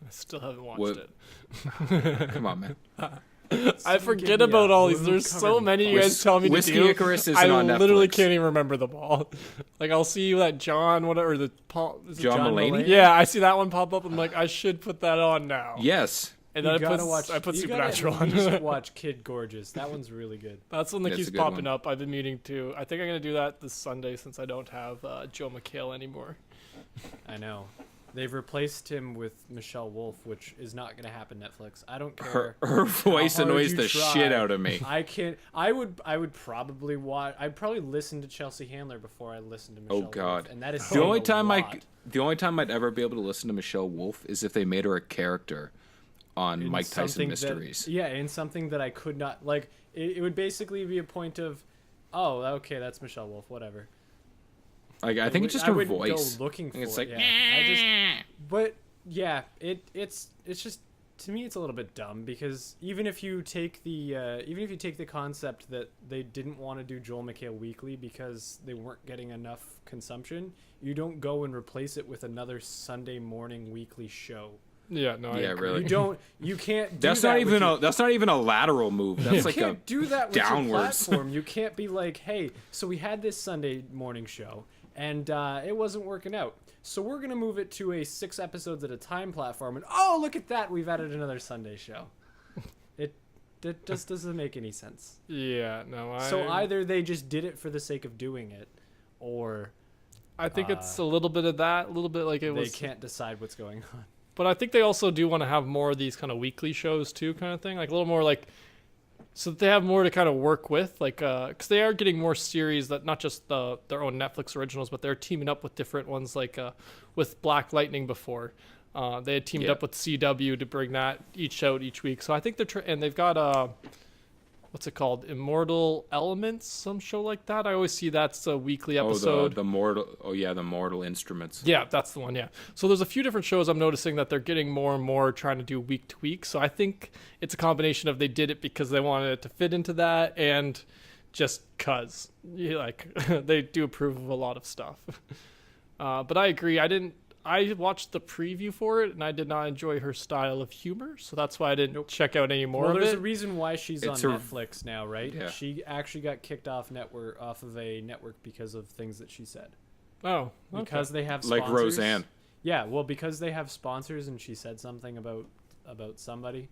I still haven't watched it. Come on, man. I forget about all these. There's so many you guys tell me to do. Whiskey Icarus is I on Netflix. literally can't even remember them all. Like I'll see that John, whatever the Paul, John Mulaney? Yeah, I see that one pop up. I'm like, I should put that on now. Yes. And then I put Supernatural on. You should watch Kid Gorgeous. That one's really good. That's one that keeps popping up. I've been meaning to. I think I'm gonna do that this Sunday since I don't have Joe McHale anymore. I know. They've replaced him with Michelle Wolf, which is not going to happen. Netflix. I don't care. Her voice annoys the shit out of me. I can't. I would probably watch. I'd probably listen to Chelsea Handler before I listen to Michelle. Oh God! Wolf, and that is the only time I'd ever be able to listen to Michelle Wolf is if they made her a character on Mike Tyson Mysteries. In something that I could not like. It would basically be a point of, oh, okay, that's Michelle Wolf. Whatever. Like, I think it's just her voice. Go looking for it's it. like, but yeah, it's just, to me it's a little bit dumb because even if you take the concept that they didn't want to do Joel McHale weekly because they weren't getting enough consumption, you don't go and replace it with another Sunday morning weekly show. Yeah, no, yeah, really. You can't. That's not even a lateral move. That's like a do that with downwards your platform. You can't be like, hey, so we had this Sunday morning show. And it wasn't working out. So we're going to move it to a 6 episodes at a time platform. And oh, look at that. We've added another Sunday show. It just doesn't make any sense. Yeah, no. So either they just did it for the sake of doing it, or... I think it's a little bit of that. A little bit like they can't decide what's going on. But I think they also do want to have more of these kind of weekly shows too, kind of thing, like a little more like, so that they have more to kind of work with, like, because they are getting more series that not just their own Netflix originals, but they're teaming up with different ones, like with Black Lightning before. They had teamed up with CW to bring that out each week. So I think and they've got what's it called? Immortal Elements, some show like that. I always see that's a weekly episode. The Mortal Instruments. Yeah, that's the one, yeah. So there's a few different shows I'm noticing that they're getting more and more trying to do week to week. So I think it's a combination of they did it because they wanted it to fit into that and just cuz. Like, they do approve of a lot of stuff. But I agree. I watched the preview for it, and I did not enjoy her style of humor, so that's why I didn't check out any more of it. Well, there's a reason why she's on Netflix now, right? Yeah. She actually got kicked off of a network because of things that she said. Oh, okay. Because they have sponsors. Like Roseanne. Yeah, well, because they have sponsors, and she said something about somebody,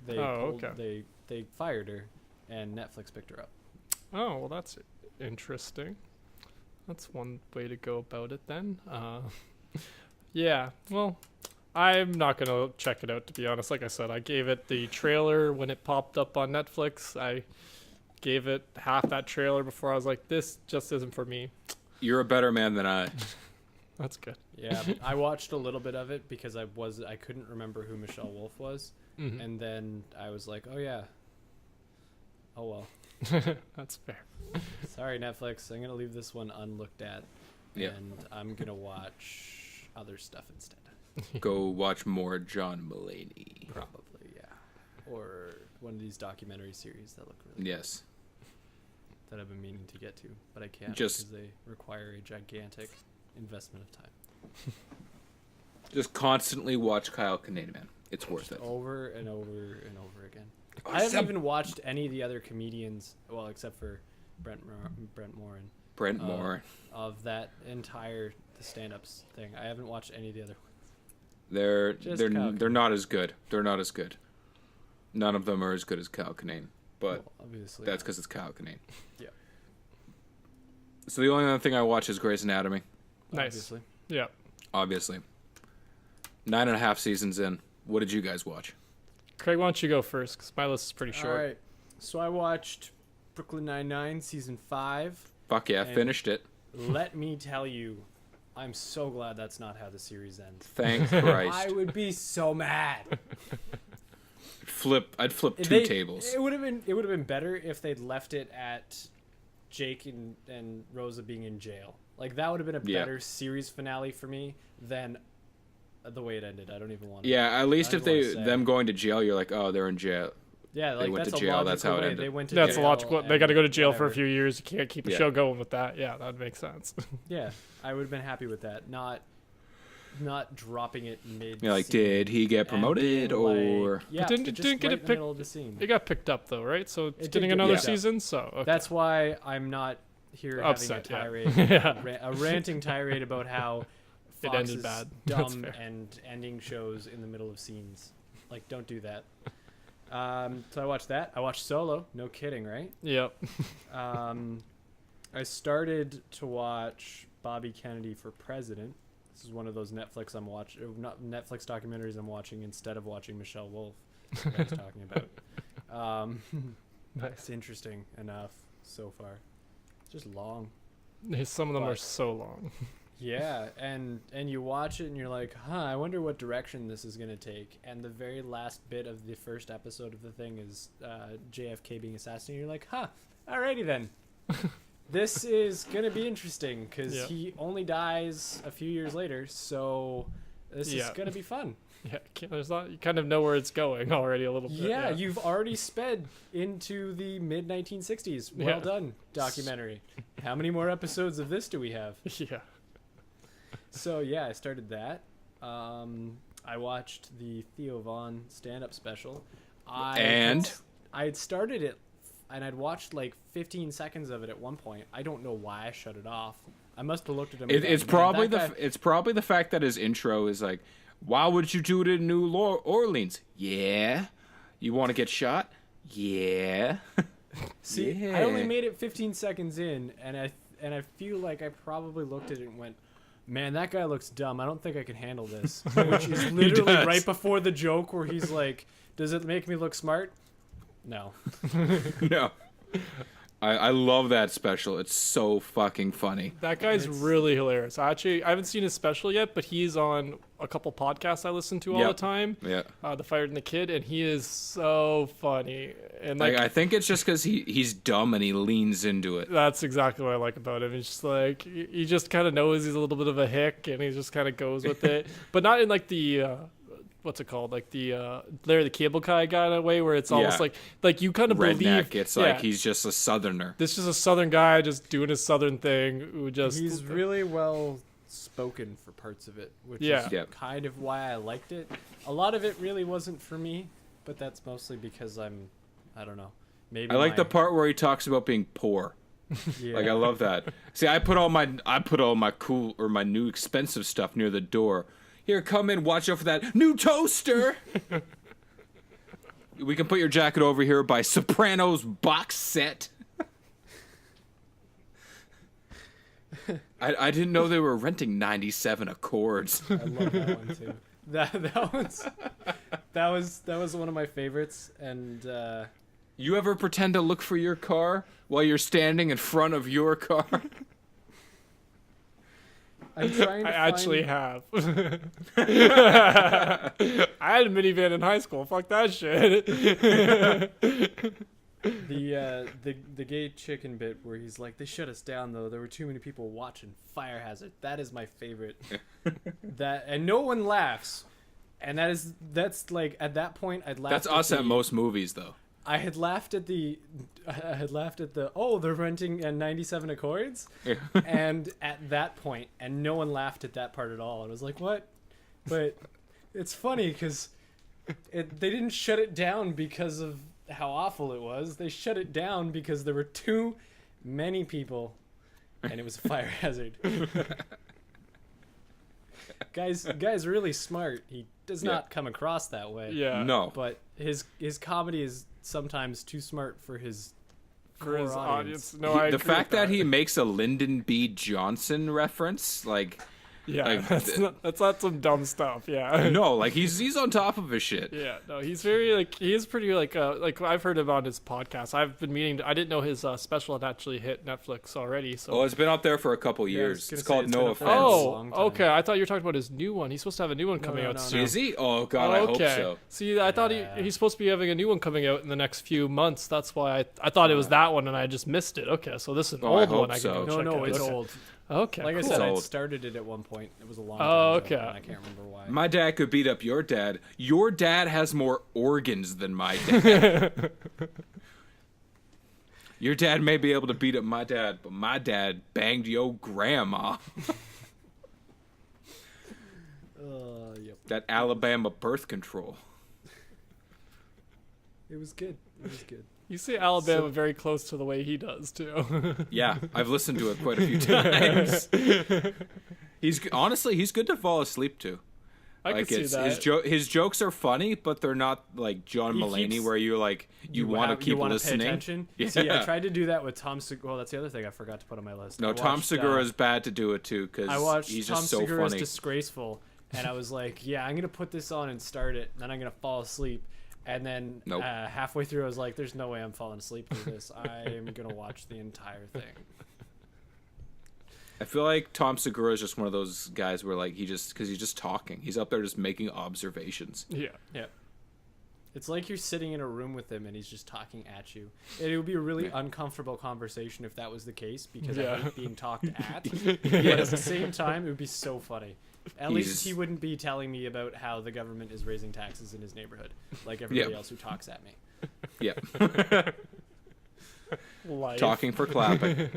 they fired her, and Netflix picked her up. Oh, well, that's interesting. That's one way to go about it then. Yeah, well, I'm not going to check it out, to be honest. Like I said, I gave it the trailer when it popped up on Netflix. I gave it half that trailer before I was like, this just isn't for me. You're a better man than I. That's good. Yeah, I watched a little bit of it because I couldn't remember who Michelle Wolf was. Mm-hmm. And then I was like, oh, yeah. Oh, well. That's fair. Sorry, Netflix. I'm going to leave this one unlooked at. Yeah. And I'm going to watch other stuff instead. Go watch more John Mulaney. Probably, yeah. Or one of these documentary series that look really good. That I've been meaning to get to, but I can't because they require a gigantic investment of time. Just constantly watch Kyle Kinane, man. It's worth it. Over and over and over again. I haven't even watched any of the other comedians, well, except for Brent Morin. Brent Morin. Of that entire stand-ups thing. I haven't watched any of the other ones. They're not as good. They're not as good. None of them are as good as Kyle Kinane, but obviously that's because it's Kyle Kinane. Yeah. So the only other thing I watch is Grey's Anatomy. Nice. Obviously. Yeah. Obviously. 9.5 seasons in. What did you guys watch? Craig, why don't you go first? Because my list is pretty short. All right. So I watched Brooklyn Nine-Nine season 5. Fuck yeah, finished it. Let me tell you, I'm so glad that's not how the series ends. Thank Christ. I would be so mad. I'd flip two tables. It would have been better if they'd left it at Jake and Rosa being in jail. Like, that would have been a better series finale for me than the way it ended. I don't even want to. Yeah, at least if them going to jail, you're like, oh, they're in jail. Yeah, like, they went that's to jail. That's how it way. ended. They went to that's jail. Logical. They got to go to jail for a few years. You can't keep a show going with that. Yeah, that would make sense. Yeah, I would have been happy with that. Not dropping it mid. Yeah, like, did he get promoted or? Like, yeah, didn't get it picked. It got picked up though, right? So it's getting another season. So okay. That's why I'm not here upset, having a tirade, a ranting tirade about how Fox it ended bad. Dumb and ending shows in the middle of scenes. Like, don't do that. So I watched that. I watched Solo. No kidding, right? Yep. I started to watch Bobby Kennedy for President. This is one of those Netflix documentaries I'm watching instead of watching Michelle Wolf that I was talking about. Nice. It's interesting enough so far. It's just long. Some of them are so long. Yeah, and you watch it and you're like, I wonder what direction this is going to take. And the very last bit of the first episode of the thing is JFK being assassinated. You're like, alrighty then. This is going to be interesting because he only dies a few years later. So this is going to be fun. Yeah, you kind of know where it's going already a little bit. Yeah, you've already sped into the mid-1960s. Well done, documentary. How many more episodes of this do we have? Yeah. So, I started that. I watched the Theo Von stand-up special. I had started it, and I'd watched like 15 seconds of it at one point. I don't know why I shut it off. I must have looked at him. It's probably the fact that his intro is like, why would you do it in New Orleans? Yeah. You want to get shot? Yeah. See, I only made it 15 seconds in, and I feel like I probably looked at it and went, man, that guy looks dumb. I don't think I can handle this. Which is literally does. right before the joke where he's like, does it make me look smart? No. No. I love that special. It's so fucking funny. That guy's really hilarious. Actually, I haven't seen his special yet, but he's on a couple podcasts I listen to all Yep. the time. Yeah. The Fired and the Kid, and he is so funny. And like, I think it's just because he's dumb and he leans into it. that's exactly what I like about him. He's just like, he just kind of knows he's a little bit of a hick, and he just kind of goes with it, but not in like the what's it called, like the Larry the Cable Guy kind of way, where it's almost Yeah. like you kind of Redneck. believe It's yeah, like he's just a southerner. this is a southern guy just doing his southern thing who just He's really well spoken for parts of it, which Yeah. is Yep. kind of why I liked it. A lot of it really wasn't for me, but that's mostly because I don't know. Maybe I like my- the part where he talks about being poor. Yeah. Like I love that. See, I put all my cool or my new expensive stuff near the door. Here, come in, watch out for that new toaster. We can put your jacket over here by Sopranos box set. I didn't know they were renting 97 Accords. I love that one too. That was one of my favorites, and You ever pretend to look for your car while you're standing in front of your car? I'm trying to I actually find, have. I had a minivan in high school. Fuck that shit. the gay chicken bit where he's like, they shut us down though. There were too many people watching. Fire hazard. That is my favorite. That and no one laughs, and that's like at that point I'd laugh. That's us at most movies, though. I had laughed at the oh, they're renting 97 Accords, Yeah. and at that point, and no one laughed at that part at all. I was like, what? But it's funny because they didn't shut it down because of how awful it was. They shut it down because there were too many people, and it was a fire hazard. Guy's really smart. He does not come across that way. Yeah. No. But his comedy is sometimes too smart for his For his core audience. No, I The agree fact with that he makes a Lyndon B. Johnson reference, like, Yeah, like, that's not some dumb stuff. Yeah. no, like he's on top of his shit. Yeah, no, he's very like he is pretty like I've heard him on his podcast. I've been meaning to, I didn't know his special had actually hit Netflix already. So Oh, it's been out there for a couple Yeah, I was years. gonna It's say, called it's No been up there Offense. a long time. okay. I thought you were talking about his new one. He's supposed to have a new one coming out no, soon. Is he? Oh God, I hope so. See, I thought Yeah. he's supposed to be having a new one coming out in the next few months. That's why I thought it was that one and I just missed it. Okay, so this is an Oh, I old hope one. I can so. go check No, out. it's Okay. old. Okay, Like cool. I said, I Old. started it at one point. It was a long Oh, time ago, okay. and I can't remember why. My dad could beat up your dad. Your dad has more organs than my dad. Your dad may be able to beat up my dad, but my dad banged your grandma. Yep. That Alabama birth control. It was good. It was good. You say Alabama very close to the way he does too. Yeah, I've listened to it quite a few times. He's good to fall asleep to. I Like can see that. his jokes are funny, but they're not like John He Mulaney keeps- where you like you want to keep you wanna listening. Pay attention. Yeah. See, I tried to do that with Tom Segura. Well, that's the other thing I forgot to put on my list. No, I Tom watched, Segura is bad to do it too I because watched he's Tom just so Segura's funny. Disgraceful, and I was like, yeah, I'm gonna put this on and start it, and then I'm gonna fall asleep. And then Nope. halfway through, I was like, "There's no way I'm falling asleep through this. I am gonna watch the entire thing." I feel like Tom Segura is just one of those guys where like because he's just talking. He's up there just making observations. Yeah. Yeah. It's like you're sitting in a room with him and he's just talking at you. And it would be a really uncomfortable conversation if that was the case because I Yeah. hate being talked at. But at the same time, it would be so funny. At least He's- he wouldn't be telling me about how the government is raising taxes in his neighborhood like everybody Yeah. else who talks at me. Yeah, Life. talking for clapping.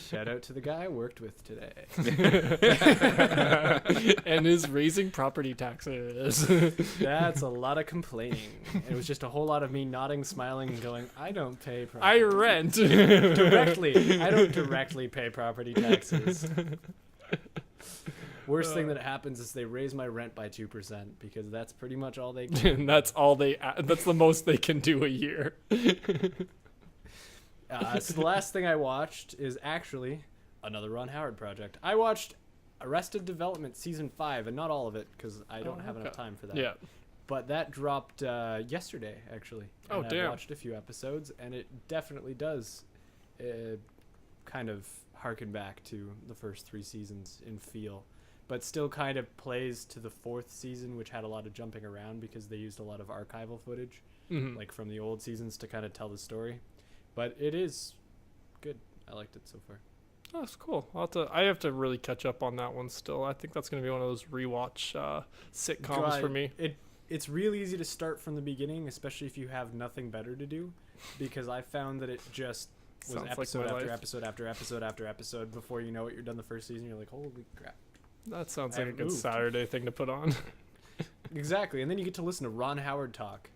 Shout out to the guy I worked with today. and is raising property taxes. That's a lot of complaining. It was just a whole lot of me nodding, smiling, and going, I don't pay property I rent. directly. I don't directly pay property taxes. Worst thing that happens is they raise my rent by 2% because that's pretty much all they can. And that's all that's the most they can do a year. So the last thing I watched is actually another Ron Howard project. I watched Arrested Development season 5, and not all of it because I don't have enough time for that. Yeah. But that dropped yesterday, actually. Oh, and damn. I watched a few episodes, and it definitely does kind of harken back to the first 3 seasons in feel, but still kind of plays to the 4th season, which had a lot of jumping around because they used a lot of archival footage, like from the old seasons to kind of tell the story. But it is good. I liked it so far. Oh, that's cool. I have to really catch up on that one still. I think that's going to be one of those rewatch sitcoms for me. It's really easy to start from the beginning, especially if you have nothing better to do, because I found that it just was Sounds episode like my after life. episode after episode after episode. Before you know it, you're done the first season. You're like, holy crap. That sounds I like a good moved. Saturday thing to put on. Exactly, and then you get to listen to Ron Howard talk,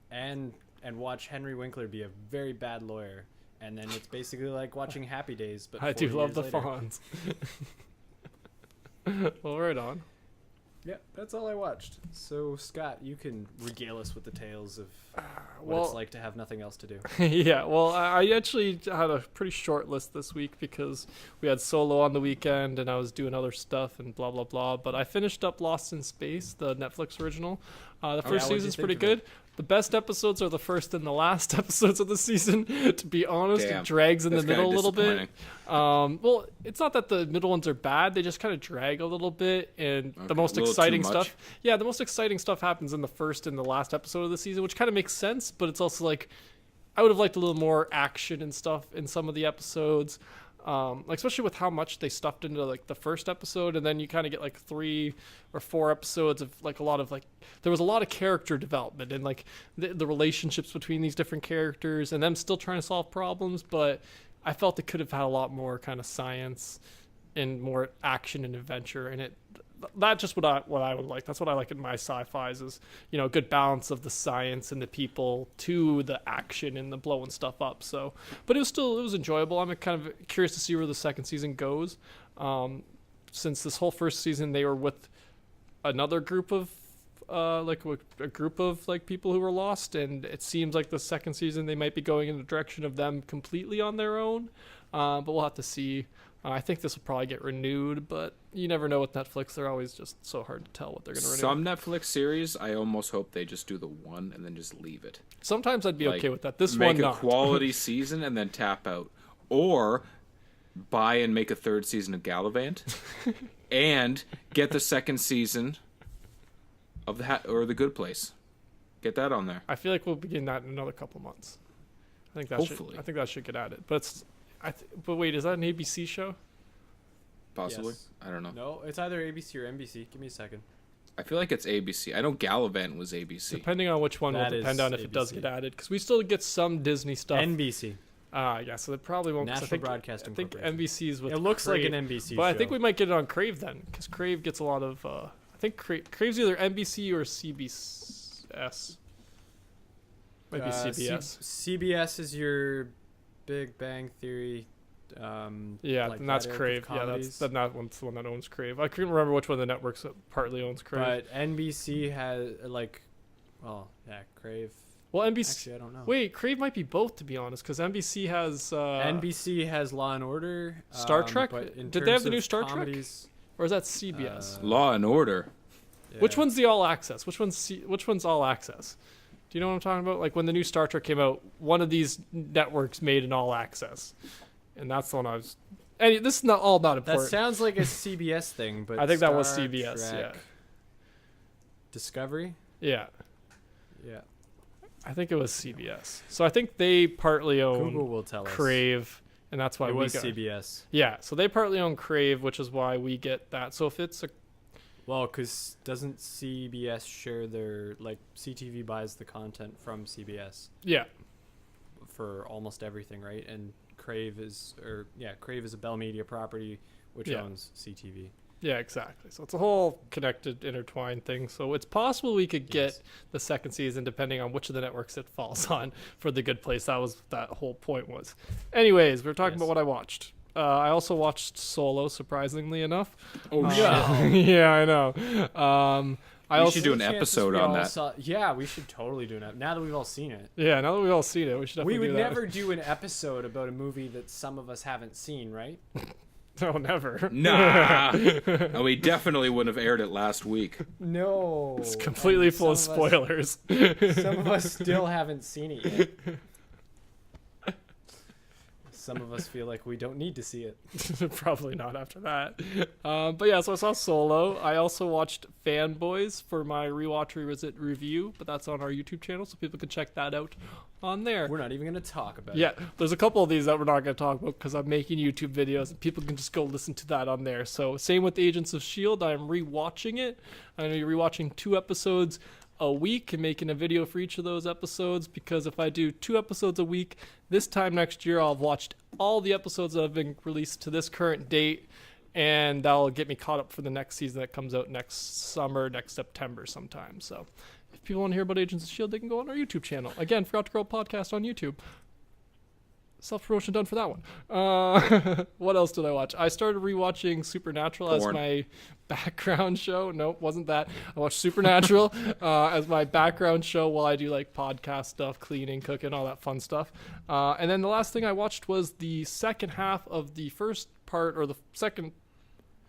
and watch Henry Winkler be a very bad lawyer, and then it's basically like watching Happy Days. But I do 40 love years the later. Fawns. Well, right on. Yeah, that's all I watched. So Scott, you can regale us with the tales of what well- it's like to have nothing else to do. Yeah, well, I actually had a pretty short list this week because we had Solo on the weekend and I was doing other stuff and blah, blah, blah. But I finished up Lost in Space, the Netflix original. The first what'd you season's think pretty of it? good. The best episodes are the first and the last episodes of the season. To be honest, Damn. it drags in That's the middle a kinda little bit. disappointing. Well, it's not that the middle ones are bad. They just kind of drag a little bit. And the Okay, most a little too exciting much. stuff. Yeah, the most exciting stuff happens in the first and the last episode of the season, which kind of makes sense. But it's also like, I would have liked a little more action and stuff in some of the episodes. Like especially with how much they stuffed into like the first episode, and then you kind of get like 3 or 4 episodes of like a lot of like there was a lot of character development and like the relationships between these different characters and them still trying to solve problems. But I felt it could have had a lot more kind of science and more action and adventure, and that's just what I would like. That's what I like in my sci-fis is, you know, a good balance of the science and the people to the action and the blowing stuff up. So, but it was enjoyable. I'm kind of curious to see where the second season goes. Since this whole first season they were with another group of a group of like people who were lost, and it seems like the second season they might be going in the direction of them completely on their own. But we'll have to see. I think this will probably get renewed, but you never know with Netflix. They're always just so hard to tell what they're going to renew. Some Netflix series, I almost hope they just do the one and then just leave it. Sometimes I'd be Like, okay with that. This make one, a not. quality season and then tap out, or buy and make a 3rd season of Gallivant, and get the 2nd season of the Good Place. Get that on there. I feel like we'll begin that in another couple months. I think Hopefully. that should get added. But but wait, is that an ABC show? Possibly. Yes. I don't know. No, it's either ABC or NBC. Give me a second. I feel like it's ABC. I know Gallivant was ABC. Depending on which one That will depend is on if it does ABC. get added, because we still get some Disney stuff. NBC. Yeah, so it probably won't. 'Cause National I think, Broadcasting I think Corporation. NBC's with. It looks like Crave, an NBC but show. I think we might get it on Crave then, because Crave gets a lot of. I think Crave's either NBC or CBS. Might be CBS. CBS is your Big Bang Theory. Yeah, like and that's that ilk of Crave. Yeah, comedies. that one's the one that owns Crave. I couldn't remember which one of the networks that partly owns Crave. But NBC has Crave. Well, NBC. Actually, I don't know. Wait, Crave might be both, to be honest, because NBC has. NBC has Law and Order. Star Trek? But in Did they have terms the new of Star Trek? comedies, Or is that CBS? Law and Order. Which yeah. one's the all access? Which one's all access? Do you know what I'm talking about? Like when the new Star Trek came out, one of these networks made an all access, and that's the one I was. And this is not That important. sounds like a CBS thing, but I think that was Star CBS. Trek Yeah, Discovery. yeah. Yeah. I think it was CBS. So I think they partly own Google will tell us. Crave, and that's why It we was got. CBS. Yeah, so they partly own Crave, which is why we get that. So if it's a Well, because doesn't CBS share their CTV buys the content from CBS yeah, for almost everything, right? And Crave is a Bell Media property which Yeah. owns CTV. yeah, exactly. So it's a whole connected, intertwined thing. So it's possible we could get Yes. the second season depending on which of the networks it falls on for The Good Place. That whole point was. Anyways, we're talking Yes. about what I watched. I also watched Solo, surprisingly enough. Oh, Yeah, I know. We should do an Chances episode we on all that. yeah, we should totally do it now that we've all seen it. Yeah, now that we've all seen it, we should We definitely would do that. never do an episode about a movie that some of us haven't seen, right? No, never. Nah. And we definitely wouldn't have aired it last week. No. It's completely And full of some us- spoilers. Some of us still haven't seen it yet. Some of us feel like we don't need to see it. Probably not after that. But yeah, so I saw Solo. I also watched Fanboys for my rewatch revisit review, but that's on our YouTube channel, so people can check that out on there. We're not even going to talk about it. Yeah, there's a couple of these that we're not going to talk about because I'm making YouTube videos, and people can just go listen to that on there. So same with Agents of S.H.I.E.L.D. I'm rewatching it. I'm going to be rewatching 2 episodes a week and making a video for each of those episodes, because if I do 2 episodes a week, this time next year I'll have watched all the episodes that have been released to this current date, and that'll get me caught up for the next season that comes out next summer, next September sometime. So if people want to hear about Agents of S.H.I.E.L.D., they can go on our YouTube channel. Again, Forgot to Grow podcast on YouTube. Self-promotion done for that one. What else did I watch? I started rewatching Supernatural as my background show. Nope, wasn't that. I watched Supernatural as my background show while I do like podcast stuff, cleaning, cooking, all that fun stuff. And then the last thing I watched was the second half of the first part, or the second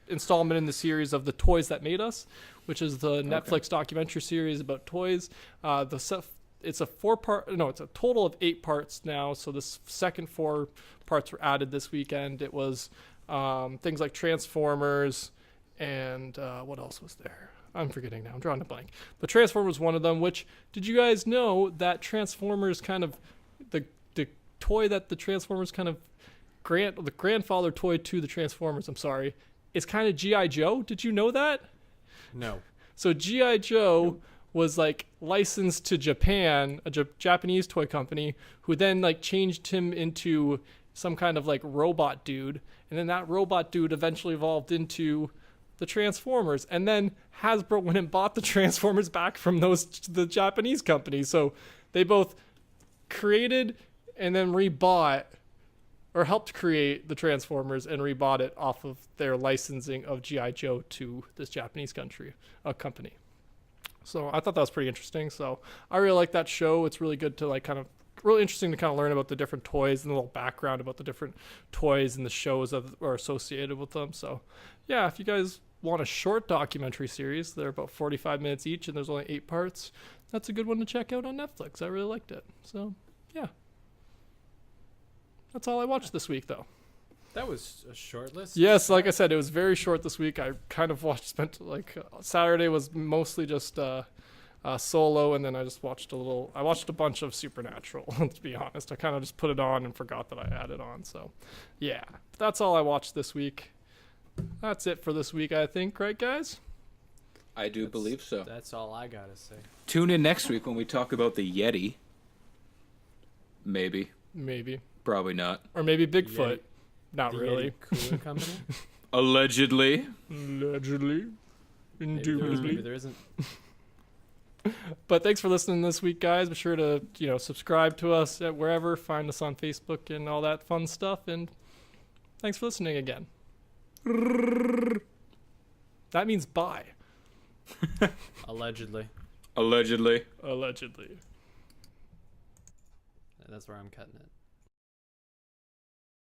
installment in the series of The Toys That Made Us, which is the Netflix documentary series about toys. It's a total of 8 parts now. So the second 4 parts were added this weekend. It was things like Transformers and what else was there? I'm forgetting now. I'm drawing a blank. But Transformers was one of them, which, did you guys know that Transformers kind of, the toy that the Transformers kind of, the grandfather toy to the Transformers, is kind of G.I. Joe? Did you know that? No. So G.I. Joe was like licensed to Japan, a Japanese toy company, who then like changed him into some kind of like robot dude, and then that robot dude eventually evolved into the Transformers, and then Hasbro went and bought the Transformers back from the Japanese company. So they both created and then rebought, or helped create, the Transformers and rebought it off of their licensing of G.I. Joe to this Japanese company. So I thought that was pretty interesting. So I really like that show. It's really good to like kind of, really interesting to kind of learn about the different toys and a little background about the different toys and the shows that are associated with them. So yeah, if you guys want a short documentary series, they're about 45 minutes each and there's only 8 parts. That's a good one to check out on Netflix. I really liked it. So yeah, that's all I watched this week though. That was a short list. Yes, like I said, it was very short this week. I kind of spent like Saturday was mostly just Solo, and then I just watched a bunch of Supernatural, to be honest. I kind of just put it on and forgot that I had it on. So yeah, that's all I watched this week. That's it for this week, I think, right guys? I do believe so. That's all I gotta say. Tune in next week when we talk about the Yeti. Maybe. Probably not. Or maybe Bigfoot. Yeti. Not The really. Yeti Cooling Company? Allegedly. Indubitably. Maybe there isn't. But thanks for listening this week, guys. Be sure to, subscribe to us at wherever. Find us on Facebook and all that fun stuff. And thanks for listening again. That means bye. Allegedly. Allegedly. Allegedly. That's where I'm cutting it.